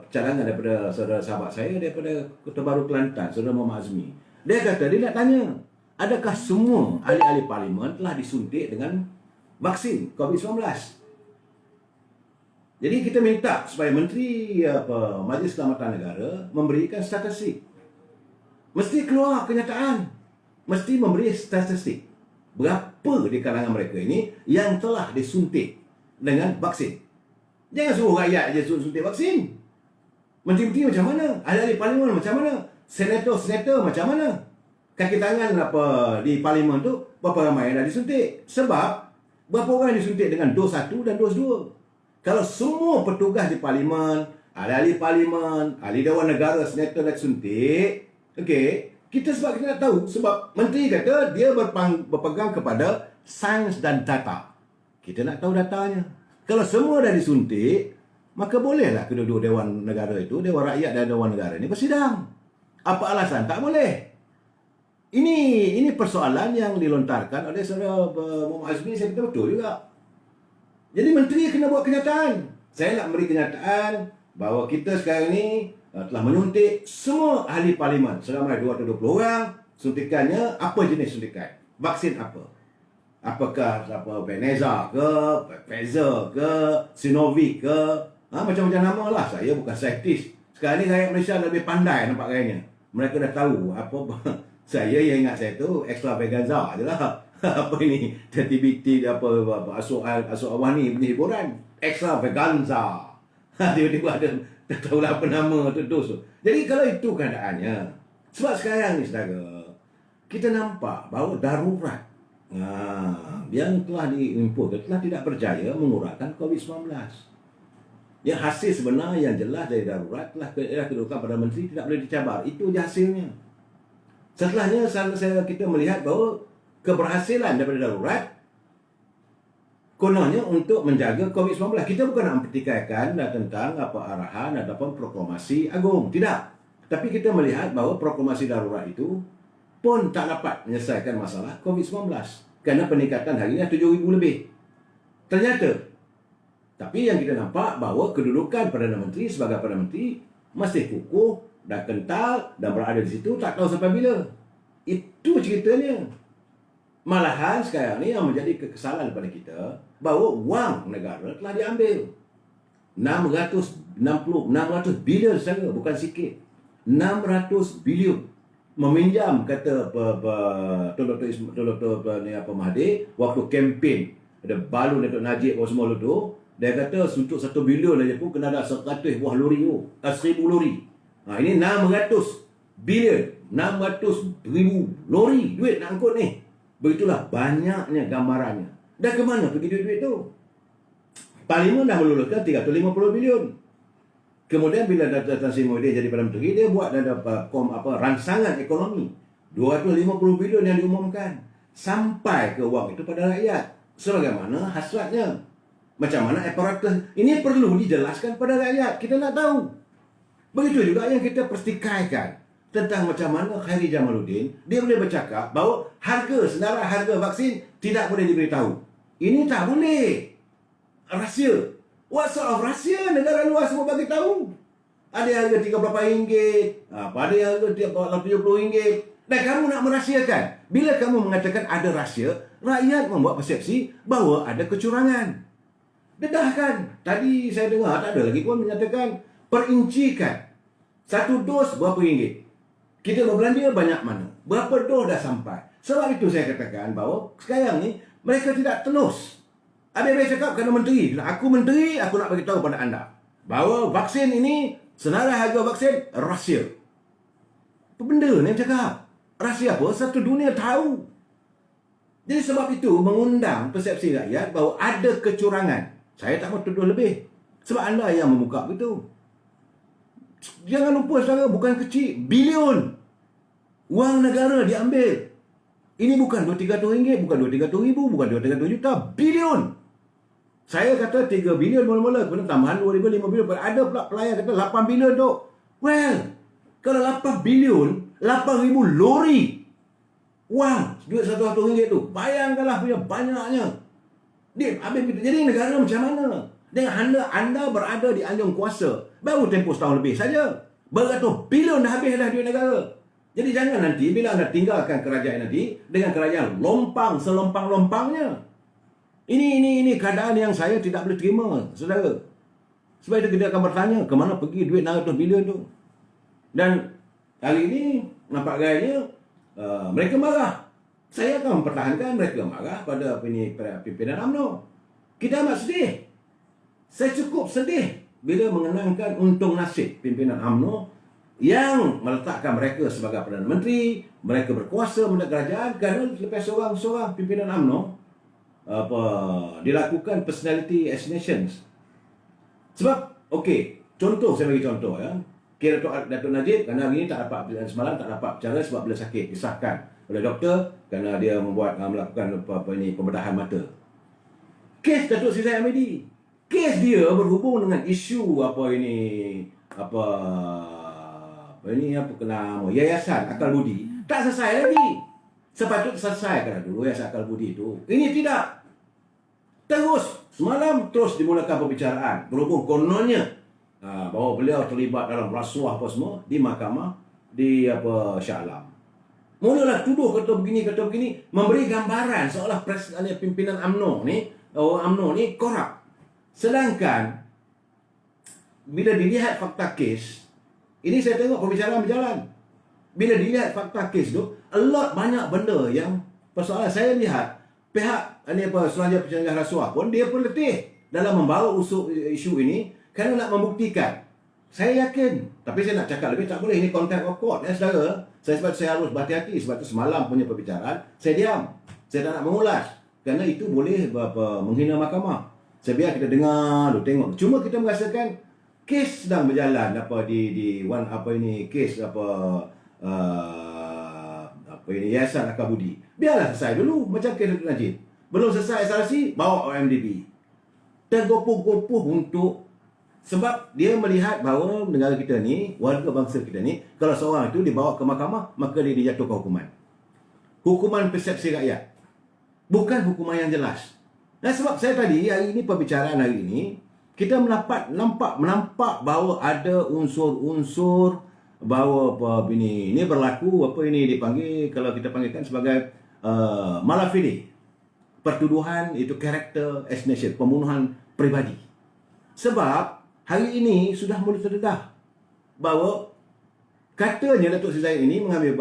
cadangan daripada saudara sahabat saya daripada Kota Baru Kelantan, saudara Muhammad Azmi. Dia kata, dia nak tanya, adakah semua ahli-ahli parlimen telah disuntik dengan vaksin COVID-19? Jadi kita minta supaya Menteri Majlis Keselamatan Negara memberikan statistik. Mesti keluar kenyataan. Mesti memberi statistik. Berapa di kalangan mereka ini yang telah disuntik dengan vaksin. Jangan suruh rakyat je suntik vaksin. Menteri-menteri macam mana? Ahli-ahli parlimen macam mana? Senator macam mana? Kaki tangan di parlimen tu, berapa ramai yang dah disuntik? Sebab berapa orang yang disuntik dengan dos 1 dan dos 2? Kalau semua petugas di parlimen, ahli-ahli parlimen, ahli Dewan Negara, senator dah suntik, okey, kita nak tahu sebab menteri kata dia berpegang kepada sains dan data. Kita nak tahu datanya. Kalau semua dah disuntik, maka bolehlah kedua-dua Dewan Negara itu, Dewan Rakyat dan Dewan Negara ini bersidang. Apa alasan? Tak boleh. Ini persoalan yang dilontarkan oleh saudara Muhammad Azmi, saya kata betul juga. Jadi menteri kena buat kenyataan. Saya nak beri kenyataan bahawa kita sekarang ni telah menyuntik semua ahli parlimen. Seramai 220 orang. Suntikannya apa jenis suntikan? Vaksin apa? Apakah Veneza ke, Pfizer ke, Sinovac ke? Macam-macam nama lah. Saya bukan saintis. Sekarang ni rakyat Malaysia lebih pandai nampak gayanya. Mereka dah tahu apa. Saya yang ingat saya tu extravaganza je lah. Apa ini aktiviti Asok Awani punya hiburan extravaganza. Tiba-tiba ada tak tahulah apa nama tu. Jadi kalau itu keadaannya, sebab sekarang ni saudara, kita nampak bahawa darurat yang telah diimposkan telah tidak berjaya mengurangkan COVID-19. Yang hasil sebenar yang jelas dari darurat telah kedudukan Perdana Menteri tidak boleh dicabar. Itu je hasilnya. Setelahnya kita melihat bahawa keberhasilan daripada darurat kononnya untuk menjaga COVID-19. Kita bukan nak mempertikaikan tentang arahan ataupun proklamasi agung. Tidak. Tapi kita melihat bahawa proklamasi darurat itu pun tak dapat menyelesaikan masalah COVID-19. Kerana peningkatan hari ini 7,000 lebih. Ternyata, tapi yang kita nampak bahawa kedudukan Perdana Menteri sebagai Perdana Menteri masih kukuh dan kental dan berada di situ tak tahu sampai bila. Itu ceritanya. Malahan sekarang ni yang menjadi kekesalan pada kita bahawa wang negara telah diambil. 600 bilion saja, bukan sikit. 600 bilion. Meminjam kata Dr. Mahathir waktu kempen ada balon Datuk Najib semua tu, dia kata untuk 1 bilion aja pun kena ada 100 buah lori tu, 1,000 lori. Ini 600 bilion, 600 ribu lori duit nak angkut ni. Begitulah banyaknya gambarannya. Dan ke mana pergi duit-duit tu? Parlimen dah meluluskan 350 bilion. Kemudian bila Datuk Tan Sri Muhyiddin jadi Perdana Menteri, dia buat rancangan ekonomi 250 bilion yang diumumkan. Sampai ke wang itu pada rakyat. Sebagaimana hasratnya. Macam mana aparatus ini perlu dijelaskan pada rakyat. Kita nak tahu. Begitu juga yang kita perstikaikan tentang macam mana Khairi Jamaluddin, dia boleh bercakap bahawa senarai harga vaksin tidak boleh diberitahu. Ini tak boleh. Rahsia. What sort of rahsia? Negara luar semua bagi tahu. Ada harga RM38, ada yang harga RM70. Dan kamu nak merahsiakan. Bila kamu mengatakan ada rahsia, rakyat membuat persepsi bahawa ada kecurangan. Dedahkan. Tadi saya dengar tak ada lagi pun menyatakan perincikan. 1 dos berapa ringgit? Kita berbelanja banyak mana? Berapa dos dah sampai? Sebab itu saya katakan bahawa sekarang ni mereka tidak telus. Habis cakap kerana menteri. Aku menteri, aku nak beritahu kepada anda bahawa vaksin ini, senarai harga vaksin, rahsia. Apa benda ni cakap? Rahsia apa? Satu dunia tahu. Jadi sebab itu mengundang persepsi rakyat bahawa ada kecurangan. Saya tak mahu tuduh lebih. Sebab anda yang membuka begitu. Jangan lupa saudara, bukan kecil. Bilion. Wang negara diambil. Ini bukan RM200, bukan RM200,000, bukan RM200 juta. Bilion. Saya kata 3 bilion mula-mula. Kemudian tambahan 2,000, 5 bilion. Ada pula pelayan kata 8 bilion tu. Well, kalau 8 bilion, 8,000 lori. Wang, duit RM100 tu. Bayangkanlah punya banyaknya. Jadi negara macam mana? Dengan anda berada di anjung kuasa. Baru tempoh setahun lebih saja. Beratus bilion dah habis dah duit negara. Jadi jangan nanti bila anda tinggalkan kerajaan nanti dengan kerajaan lompang selompang-lompangnya. Ini keadaan yang saya tidak boleh terima, saudara. Sebab itu kita akan bertanya ke mana pergi duit 600 bilion tu. Dan kali ini nampak gayanya mereka marah. Saya akan mempertahankan mereka marah pada pimpinan UMNO. Kita amat sedih. Saya cukup sedih bila mengenangkan untung nasib pimpinan UMNO yang meletakkan mereka sebagai Perdana Menteri, mereka berkuasa menegak kerajaan kerana lepas seorang pimpinan UMNO dilakukan personality assassinations. Sebab, contoh, saya bagi contoh ya. Kira Datuk Najib kerana hari ini semalam tak dapat bicara sebab beliau sakit, disahkan oleh doktor kerana dia melakukan pembedahan mata. Kes Datuk Sri Zahid Hamidi, kes dia berhubung dengan isu Yayasan Akal Budi. Tak selesai lagi. Sepatutnya selesaikan dulu Yayasan Akal Budi itu. Ini tidak. Semalam terus dimulakan pembicaraan berhubung kononnya bahawa beliau terlibat dalam rasuah apa semua di mahkamah di Shah Alam. Mulalah tuduh kata begini, memberi gambaran seolah pimpinan UMNO ni korup. Sedangkan bila dilihat fakta kes, ini saya tengok pembicaraan berjalan. Bila dilihat fakta kes tu, banyak benda yang persoalan. Saya lihat pihak Suruhanjaya Pencegahan Rasuah pun dia pun letih dalam membawa isu ini kerana nak membuktikan. Saya yakin, tapi saya nak cakap lebih tak boleh. Ini contempt of court ya saudara. Sebab saya harus berhati-hati. Sebab itu semalam punya perbicaraan saya diam. Saya tak nak mengulas kerana itu boleh menghina mahkamah. Saya biar kita dengar, tengok. Cuma kita merasakan kes sedang berjalan kes Yayasan Akal Budi. Biarlah selesai dulu macam kes Datuk Najib. Belum selesai SRC, bawa OMDB. Tergopoh-gopoh untuk sebab dia melihat bahawa negara kita ni, warga bangsa kita ni, kalau seorang itu dibawa ke mahkamah, maka dia dijatuhkan hukuman. hukuman persepsi rakyat. Bukan hukuman yang jelas. Nah, sebab saya tadi, hari ini pembicaraan hari ini, kita menampak bahawa ada unsur-unsur bahawa ini berlaku, ini dipanggil, kalau kita panggilkan sebagai malafide. Pertuduhan itu karakter assassination, pembunuhan peribadi. Sebab hari ini sudah mula terdedah bahawa katanya Datuk Seri Zahid ini mengambil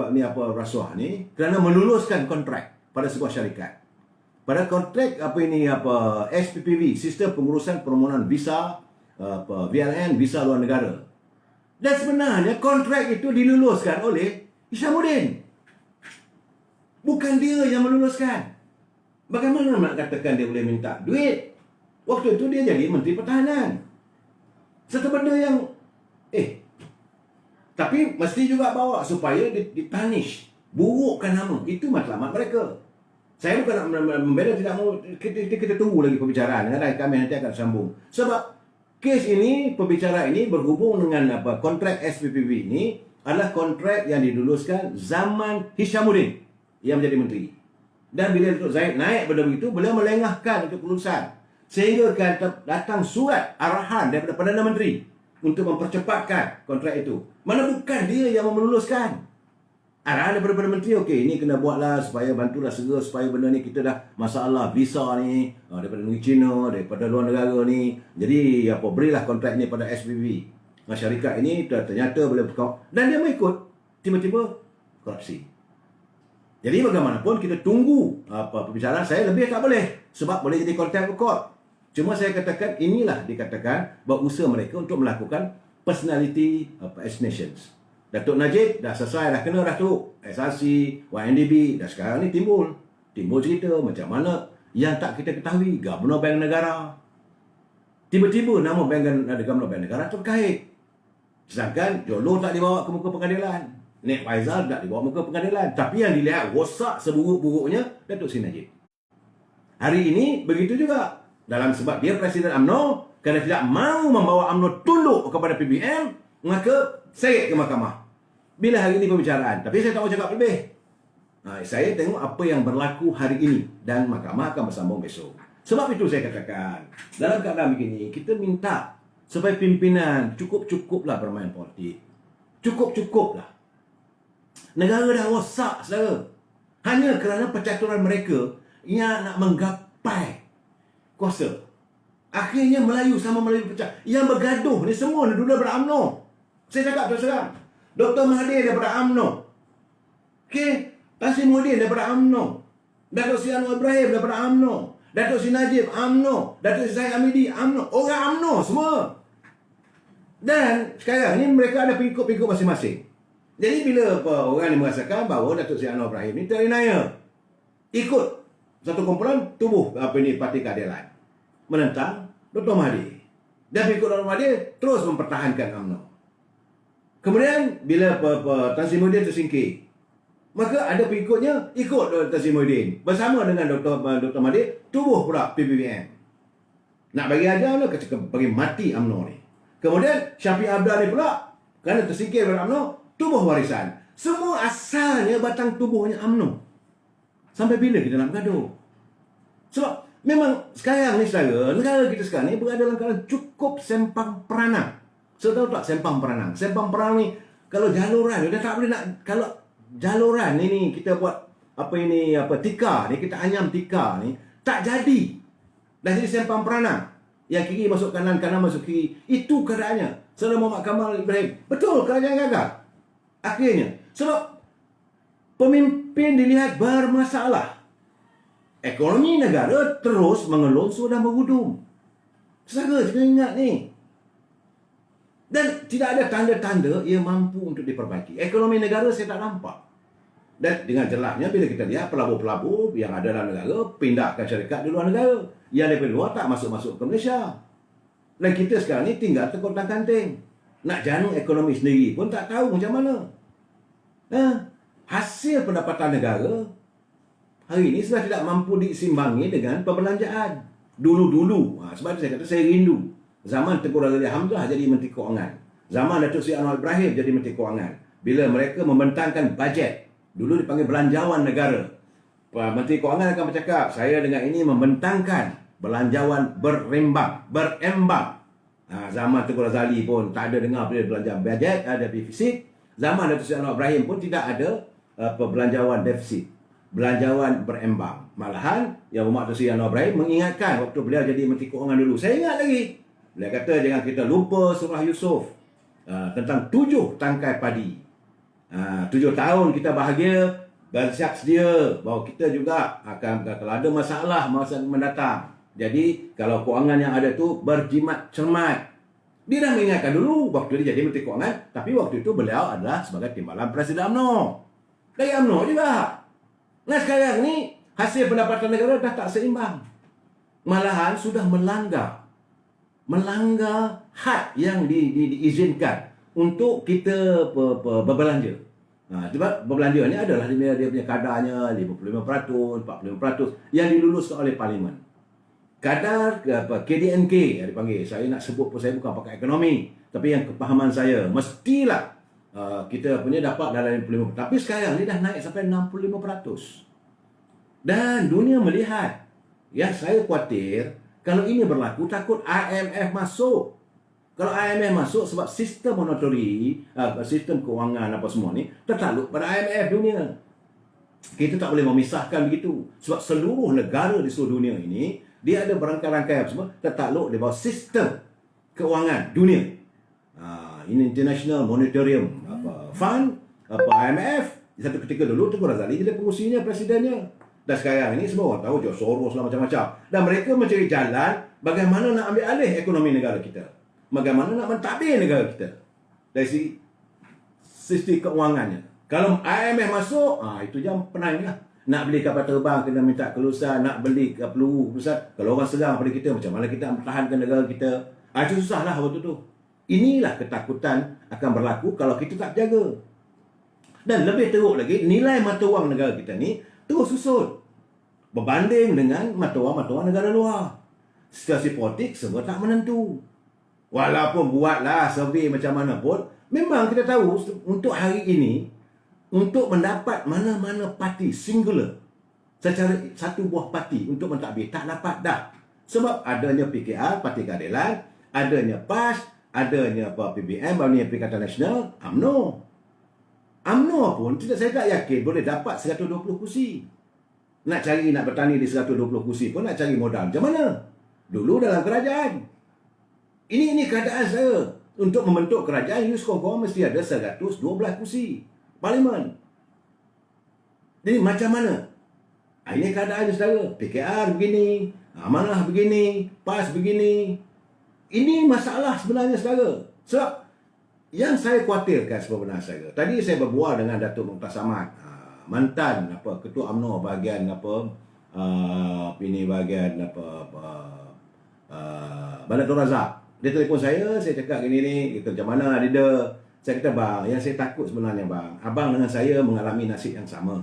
rasuah ni kerana meluluskan kontrak pada sebuah syarikat. Pada kontrak SPPV, Sistem Pengurusan Permohonan Visa, VLN, Visa Luar Negara. Dan sebenarnya kontrak itu diluluskan oleh Hishamuddin. Bukan dia yang meluluskan. Bagaimana nak katakan dia boleh minta duit? Waktu itu dia jadi Menteri Pertahanan. Satu benda yang tapi mesti juga bawa supaya dipunish, burukkan nama. Itu matlamat mereka. Saya bukan nak membela, tidak mau, kita tunggu lagi pembicaraan. Kami nanti akan sambung. Sebab kes ini, pembicaraan ini berhubung dengan kontrak SPPV ini adalah kontrak yang diluluskan zaman Hishamuddin yang menjadi menteri. Dan bila Datuk Zahid naik benda begitu, beliau melengahkan untuk kelulusan. Sehingga datang surat arahan daripada Perdana Menteri untuk mempercepatkan kontrak itu. Mana bukan dia yang meluluskan. Arahan daripada Perdana Menteri, okey, ini kena buatlah supaya bantulah segera supaya benda ni kita dah masalah visa ni daripada negeri China, daripada luar negara ni. Jadi berilah kontrak ni pada SPV. Syarikat ini ternyata boleh berkau dan dia mengikut, tiba-tiba korupsi. Jadi bagaimanapun kita tunggu pembicaraan. Saya lebih tak boleh sebab boleh jadi contempt of court. Cuma saya katakan inilah dikatakan bahawa usaha mereka untuk melakukan personality assassinations. Datuk Najib dah selesai, dah kena dah tu. SRC, YNDB, dah sekarang ni timbul cerita macam mana yang tak kita ketahui. Gubernur Bank Negara. Tiba-tiba nama Gubernur Bank Negara terkait. Sedangkan Jolo tak dibawa ke muka pengadilan. Nek Faizal tak dibawa muka pengadilan. Tapi yang dilihat rosak seburuk-buruknya Datuk Seri Najib. Hari ini begitu juga. Dalam sebab dia Presiden UMNO, kerana tidak mahu membawa UMNO tunduk kepada PBM, maka seret ke mahkamah. Bila hari ini pembicaraan. Tapi saya tak mau cakap lebih. Saya tengok apa yang berlaku hari ini. Dan mahkamah akan bersambung besok. Sebab itu saya katakan, dalam keadaan begini, kita minta supaya pimpinan cukup-cukuplah bermain politik. Cukup-cukuplah. Negara dah rosak, saudara. Hanya kerana percaturan mereka yang nak menggapai kuasa. Akhirnya Melayu sama Melayu pecah. Yang bergaduh ni semua ni dulu daripada UMNO. Saya cakap terus terang. Dr. Mahathir daripada UMNO. Okey, Tan Sri Muhyiddin daripada UMNO. Datuk Seri Anwar Ibrahim daripada UMNO. Datuk Seri Najib UMNO. Datuk Seri Zahid Hamidi UMNO. Orang UMNO semua. Dan sekarang ni mereka ada pengikut-pengikut masing-masing. Jadi bila orang ni merasakan bahawa Datuk Seri Anwar Ibrahim ni terinaya, ikut satu kumpulan tubuh Parti Keadilan menentang Dr. Mahathir. Dan pengikut Dr. Mahathir terus mempertahankan UMNO. Kemudian bila Tan Sri Muhyiddin tersingkir, maka ada pengikutnya ikut Tan Sri Muhyiddin bersama dengan Dr. Mahathir tubuh pula PBBM. Nak bagi ajar lah, bagi mati UMNO ni. Kemudian Syafiq Abdul ni pula kerana tersingkir dari UMNO, tubuh warisan. Semua asalnya batang tubuhnya UMNO. Sampai bila kita nak bergaduh? Sebab memang sekarang ni saudara, negara kita sekarang ni berada dalam keadaan cukup sempang peranang. Saya tahu tak sempang peranang? Sempang peranang ni kalau jaluran dia tak boleh nak, kalau jaluran ini kita buat tikar ni, kita anyam tikar ni tak jadi. Dah jadi sempang peranang. Yang kiri masuk kanan, kanan masuk kiri. Itu keadaannya. Saudara Muhammad Kamal Ibrahim. Betul kerajaan gagal. Akhirnya sebab pemimpin dilihat bermasalah. Ekonomi negara terus mengelonsur dan berhudung. Saudara kita ingat ni. Dan tidak ada tanda-tanda ia mampu untuk diperbaiki. Ekonomi negara saya tak nampak. Dan dengan jelasnya bila kita lihat pelabur-pelabur yang ada dalam negara pindahkan syarikat di luar negara. Yang daripada luar tak masuk-masuk ke Malaysia. Dan kita sekarang ni tinggal terkontang-kanting. Nak janung ekonomi sendiri pun tak tahu macam mana. Hasil pendapatan negara hari ini sudah tidak mampu disimbangi dengan perbelanjaan. Dulu-dulu. Sebab itu saya kata saya rindu. Zaman Tengku Razali Hamzah jadi Menteri Kewangan. Zaman Datuk Seri Anwar Ibrahim jadi Menteri Kewangan. Bila mereka membentangkan bajet Dulu dipanggil belanjawan negara. Menteri Kewangan akan bercakap, saya dengan ini membentangkan belanjawan berembang. Zaman Tengku Razali pun tak ada dengar bila belanja bajet, ada defisit. Zaman Datuk Seri Anwar Ibrahim pun tidak ada belanjawan defisit. Belanjawan berembang. Malahan, Yang Berhormat Datuk Seri Anwar Ibrahim mengingatkan waktu beliau jadi Menteri Kewangan dulu. Saya ingat lagi. Beliau kata jangan kita lupa Surah Yusof tentang 7 tangkai padi. 7 tahun kita bahagia, bersiap sedia bahawa kita juga akan, kalau ada masalah masa mendatang. Jadi kalau kewangan yang ada tu berjimat cermat. Dia dah mengingatkan dulu waktu dia jadi Menteri Kewangan, tapi waktu itu beliau adalah sebagai timbalan Presiden UMNO. Dari UMNO juga. Nah sekarang ni hasil pendapatan negara dah tak seimbang. Malahan sudah melanggar had yang diizinkan untuk kita berbelanja. Sebab berbelanja ni adalah dia punya kadarnya 55%, 45% yang diluluskan oleh Parlimen. Kadar KDNK yang dipanggil, saya nak sebut pun saya bukan pakar ekonomi, tapi yang kepahaman saya mestilah kita punya dapat dalam 55%. Tapi sekarang ni dah naik sampai 65%. Dan dunia melihat, yang saya khawatir kalau ini berlaku takut IMF masuk. Kalau IMF masuk sebab sistem monetary, sistem kewangan apa semua ni tertakluk pada IMF dunia. Kita tak boleh memisahkan begitu. Sebab seluruh negara di seluruh dunia ini, dia ada berangkai-rangkai apa semua tertakluk di bawah sistem kewangan dunia. Ini International Monetary Fund, IMF. Di satu ketika dulu Tengku Razali jadi pengurusinya, presidennya. Dan sekarang ini semua orang tahu George Soros lah macam-macam. Dan mereka mencari jalan bagaimana nak ambil alih ekonomi negara kita. Bagaimana nak mentadbir negara kita dari sisi keuangannya. Kalau IMF masuk, itu jam penang lah. Nak beli kapal terbang kena minta kelulusan, nak beli peluru kelulusan. Kalau orang serang pada kita, macam mana kita mempertahankan negara kita? Itu susah lah waktu tu. Inilah ketakutan akan berlaku kalau kita tak jaga. Dan lebih teruk lagi, nilai mata wang negara kita ni terus susut berbanding dengan mata wang negara luar. Situasi politik semua tak menentu. Walaupun buatlah survey macam mana pun, memang kita tahu untuk hari ini, untuk mendapat mana-mana parti singular, secara satu buah parti untuk mentadbir, tak dapat dah. Sebab adanya PKR, Parti Keadilan, adanya PAS, adanya PBM, adanya Perikatan Nasional, UMNO. UMNO pun saya tak yakin boleh dapat 120 kursi. Nak bertani di 120 kursi pun nak cari modal. Macam mana? Dulu dalam kerajaan. Ini keadaan saya. Untuk membentuk kerajaan, Yuskon mesti ada 112 kursi Parlimen. Jadi macam mana? Ini keadaan saudara. PKR begini, amanah begini, PAS begini. Ini masalah sebenarnya saudara. Sebab yang saya khawatirkan sebenarnya saya. Tadi saya berbual dengan Datuk Mukhtar Samad, mantan ketua UMNO bahagian Bandar Tun Razak. Dia telefon saya cakap gini ni, kata macam mana dia? Saya kata bang, yang saya takut sebenarnya bang, abang dengan saya mengalami nasib yang sama.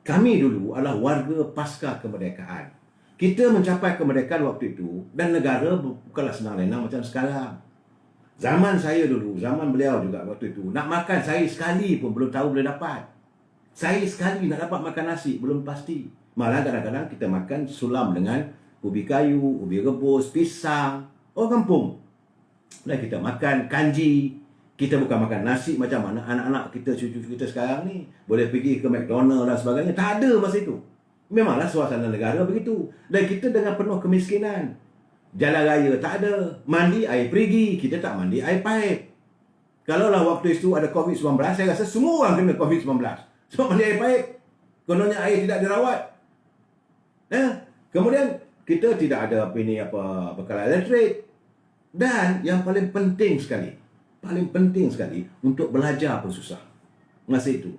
Kami dulu adalah warga pasca kemerdekaan. Kita mencapai kemerdekaan waktu itu dan negara bukanlah senang lenang macam sekarang. Zaman saya dulu, zaman beliau juga waktu itu, nak makan sehari sekali pun belum tahu boleh dapat. Sehari sekali nak dapat makan nasi belum pasti. Malah kadang-kadang kita makan sulam dengan ubi kayu, ubi rebus, pisang. Orang kampung. Dan kita makan kanji. Kita bukan makan nasi macam mana anak-anak kita, cucu kita sekarang ni. Boleh pergi ke McDonald dan sebagainya. Tak ada masa itu. Memanglah suasana negara begitu. Dan kita dengan penuh kemiskinan. Jalan raya tak ada. Mandi air perigi. Kita tak mandi air paip. Kalaulah waktu itu ada COVID-19, saya rasa semua orang kena COVID-19. Sebab mandi air paip. Kononnya air tidak dirawat. Kemudian kita tidak ada bekalan elektrik. Dan yang paling penting sekali untuk belajar pun susah masa itu.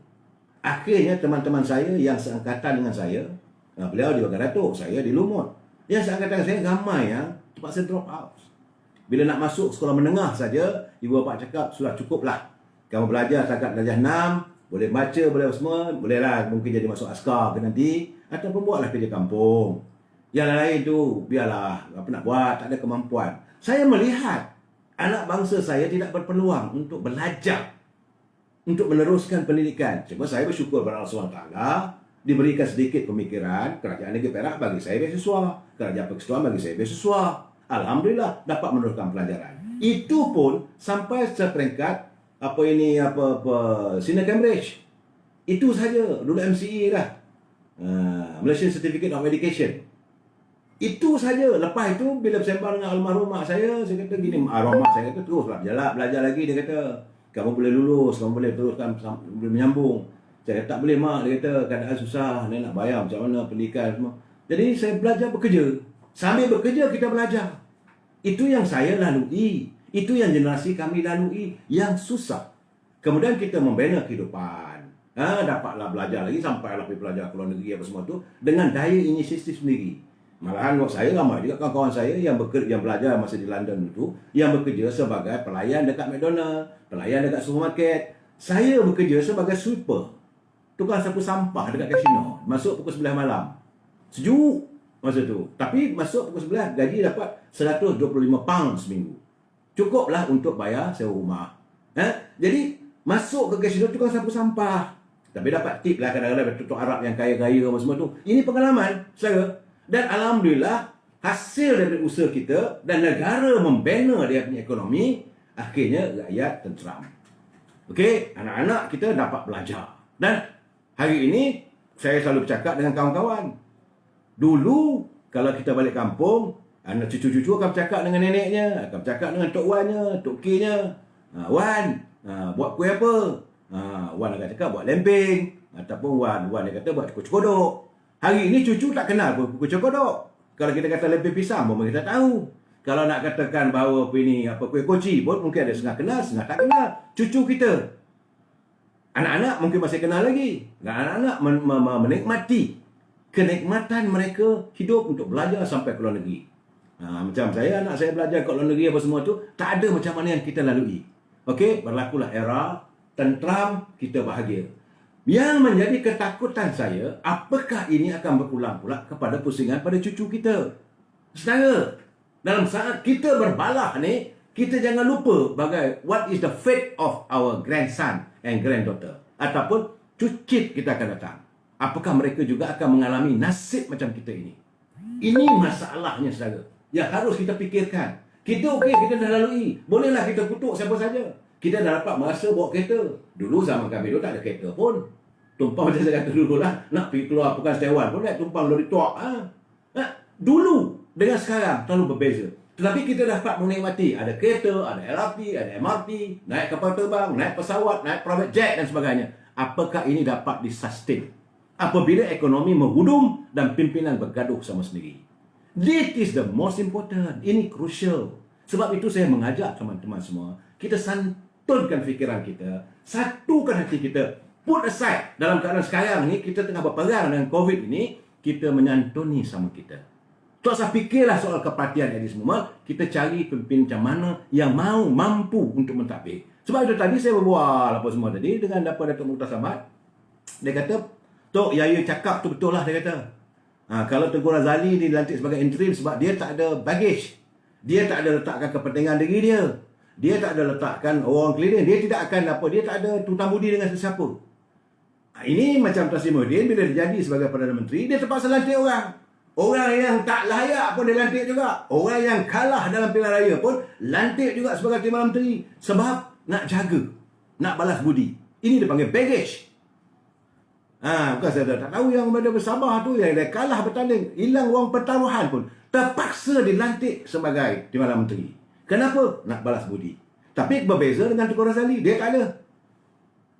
Akhirnya teman-teman saya yang seangkatan dengan saya, beliau di Bagan Datuk, saya di Lumut, yang seangkatan saya ramai yang terpaksa drop out. Bila nak masuk sekolah menengah saja, ibu bapa cakap sudah cukuplah, kamu belajar setakat darjah 6, boleh baca, boleh semua, bolehlah mungkin jadi masuk askar ke nanti, ataupun buatlah kerja kampung. Yang lain tu biarlah, apa nak buat, tak ada kemampuan. Saya melihat anak bangsa saya tidak berpeluang untuk belajar. untuk meneruskan pendidikan. Cuma saya bersyukur pada Allah SWT, diberikan sedikit pemikiran, Kerajaan Negeri Perak bagi saya beasiswa, Kerajaan Persekutuan bagi saya beasiswa. Alhamdulillah dapat meneruskan pelajaran. Itu pun sampai seperingkat Senior Cambridge. Itu saja, dulu MCE lah. Malaysian Certificate of Education. Itu saja. Lepas itu bila bersembang dengan almarhum mak saya kata gini, almarhum mak saya kata teruslah belajar lagi. Dia kata kamu boleh lulus, kamu boleh teruskan, boleh menyambung. Saya kata tak boleh mak, dia kata keadaan susah, ni nak bayar macam mana pendidikan semua. Jadi saya belajar bekerja. Sambil bekerja kita belajar. Itu yang saya lalui. Itu yang generasi kami lalui, yang susah. Kemudian kita membina kehidupan. Dapatlah belajar lagi sampailah pergi belajar ke luar negeri apa semua tu dengan daya inisiatif sendiri. Malahan saya ramai juga kawan-kawan saya yang belajar masa di London itu yang bekerja sebagai pelayan dekat McDonald, pelayan dekat supermarket. Saya bekerja sebagai sweeper, tukang sapu sampah dekat kasino. Masuk pukul 9 malam. Sejuk masa tu. Tapi masuk pukul 11 gaji dapat 125 pound seminggu. Cukuplah untuk bayar sewa rumah. Jadi masuk ke kasino tukang sapu sampah. Tapi dapat tip lah kadang-kadang tutuk Arab yang kaya-kaya apa semua tu. Ini pengalaman saya. Dan Alhamdulillah, hasil dari usaha kita dan negara membina dia punya ekonomi, akhirnya rakyat tenteram. Okey, anak-anak kita dapat belajar. Dan hari ini, saya selalu bercakap dengan kawan-kawan. Dulu, kalau kita balik kampung, anak cucu-cucu akan bercakap dengan neneknya, akan bercakap dengan Tok Wannya, Tok Knya. Wan, buat kuih apa? Wan akan cakap buat lemping. Ataupun Wan dia kata buat kucing kodok. Hari ini cucu tak kenal pun kucing kodok. Kalau kita kata lemping pisang pun kita tahu. Kalau nak katakan bahawa kuih koci pun mungkin ada setengah kenal, setengah tak kenal. Cucu kita. Anak-anak mungkin masih kenal lagi. Dan anak-anak menikmati kenikmatan mereka hidup untuk belajar sampai ke luar negeri. Macam saya, anak saya belajar ke luar negeri apa semua tu, tak ada macam mana yang kita lalui. Okey, berlakulah era tentram, kita bahagia. Yang menjadi ketakutan saya, apakah ini akan berulang pula kepada pusingan pada cucu kita. Saudara, dalam saat kita berbalah ni, kita jangan lupa what is the fate of our grandson and granddaughter. Ataupun cucit kita akan datang. Apakah mereka juga akan mengalami nasib macam kita ini. Ini masalahnya saudara, yang harus kita fikirkan. Kita okey, kita dah lalui. Bolehlah kita kutuk siapa saja. Kita dah dapat masa bawa kereta. Dulu zaman kami dulu tak ada kereta pun. Tumpang macam saya kata dulu lah. Nak pergi keluar pekan Setiawan pun naik tumpang lori tuak. Dulu dengan sekarang terlalu berbeza. Tetapi kita dapat menikmati. Ada kereta, ada LRT, ada MRT. Naik kapal terbang, naik pesawat, naik private jet dan sebagainya. Apakah ini dapat disustain? Apabila ekonomi menghudum dan pimpinan bergaduh sama sendiri. This is the most important. Ini crucial. Sebab itu saya mengajak teman-teman semua. Kita santunkan fikiran kita. Satukan hati kita. Put aside, dalam keadaan sekarang ni, kita tengah berperang dengan COVID ini, kita menyantuni sama kita. Tak usah fikirlah soal kepatihan ini semua. Kita cari pemimpin macam mana yang mampu untuk mentadbir. Sebab itu tadi saya berbual apa semua tadi dengan Datuk Mukhtar Samad. Dia kata, Tok Yaya cakap tu betul lah, dia kata. Kalau Tengku Razali dilantik sebagai interim sebab dia tak ada baggage. Dia tak ada letakkan kepentingan diri dia. Dia tak ada letakkan orang keliling. Dia tidak akan dia tak ada tutang budi dengan sesiapa. Ini macam Tan Sri Muhyiddin bila dia jadi sebagai Perdana Menteri, dia terpaksa lantik orang. Orang yang tak layak pun dia lantik juga. Orang yang kalah dalam pilihan raya pun lantik juga sebagai Timbalan Menteri. Sebab nak jaga, nak balas budi. Ini dipanggil baggage. Bukan saya tak tahu yang pada bersabar tu, yang dia kalah bertanding, hilang wang pertaruhan pun, terpaksa dilantik sebagai Timbalan Menteri. Kenapa? Nak balas budi. Tapi berbeza dengan Tengku Razali, dia tak ada.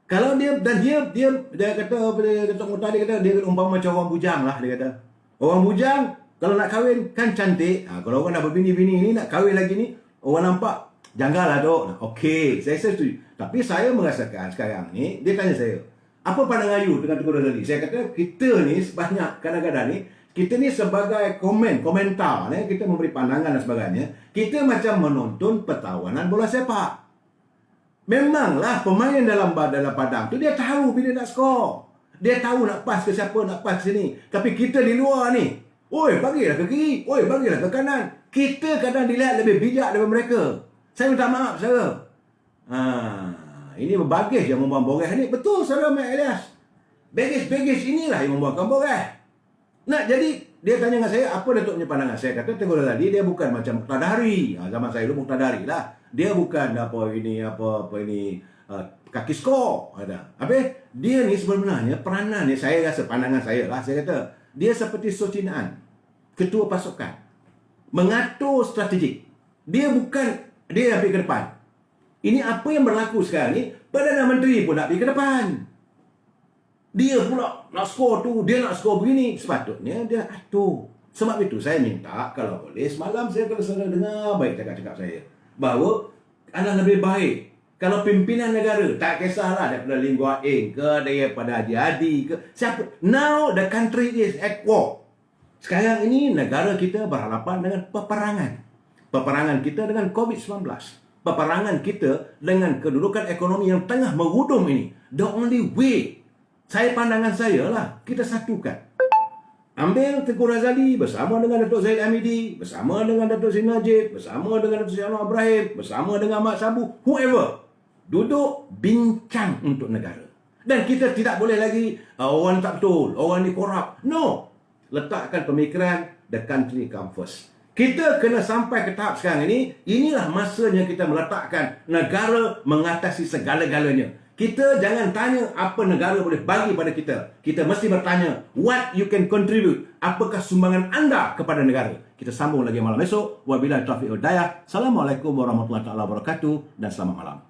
Kalau dia kata Datuk Mukhtar dia kata dia umpama macam orang bujang lah, dia kata. Orang bujang kalau nak kahwin kan cantik. Kalau orang nak berbini-bini ni nak kahwin lagi ni, orang nampak janggal lah Dok. Okey, saya setuju. Tapi saya merasakan sekarang ni, dia tanya saya, apa pandangan you dengan Tengku Razali? Saya kata kita ni sebanyak kadang-kadang ni kita ni sebagai komentar ni, kita memberi pandangan dan sebagainya. Kita macam menonton pertawanan bola sepak. Memanglah pemain dalam padang tu dia tahu bila nak skor. Dia tahu nak pas ke siapa, nak pas ke sini. Tapi kita di luar ni, oi bagilah ke kiri, oi bagilah ke kanan. Kita kadang dilihat lebih bijak daripada mereka. Saya minta maaf saya. Ini bagis yang membuang boras ni. Betul, saudara Mat Elias. Bagis inilah yang membuangkan boras. Nah, jadi dia tanya dengan saya, apa Datuk punya pandangan? Saya kata, tengok tadi, dia bukan macam Muqtadari. Zaman saya dulu Muqtadari lah. Dia bukan apa ini, kaki skor. Habis, dia ni sebenarnya peranan ni, saya rasa pandangan saya lah. Saya kata, dia seperti Socinaan, ketua pasukan. Mengatur strategik. Dia pergi ke depan. Ini apa yang berlaku sekarang ni, Perdana Menteri pun nak pergi ke depan. Dia pula nak skor tu, dia nak skor begini. Sepatutnya dia atur. Sebab itu saya minta, kalau boleh, semalam saya kalau saudara dengar baik cakap-cakap saya, bahawa adalah lebih baik kalau pimpinan negara, tak kisahlah daripada Lim Guat Eng ke, daripada Haji Hadi ke, siapa. Now the country is at war. Sekarang ini negara kita berhadapan dengan peperangan. Peperangan kita dengan COVID-19. Peperangan kita dengan kedudukan ekonomi yang tengah merudum ini. The only way, pandangan saya lah, kita satukan. Ambil Tengku Razali bersama dengan Datuk Zahid Hamidi, bersama dengan Datuk Seri Najib, bersama dengan Datuk Seri Anwar Ibrahim, bersama dengan Ahmad Sabu, whoever. Duduk bincang untuk negara. Dan kita tidak boleh lagi, orang tak betul, orang ni korup. No. Letakkan pemikiran, the country come first. Kita kena sampai ke tahap sekarang ini, inilah masanya kita meletakkan negara mengatasi segala-galanya. Kita jangan tanya apa negara boleh bagi pada kita. Kita mesti bertanya, what you can contribute? Apakah sumbangan anda kepada negara? Kita sambung lagi malam esok. Wabillahi taufiq wal hidayah. Assalamualaikum warahmatullahi wabarakatuh dan selamat malam.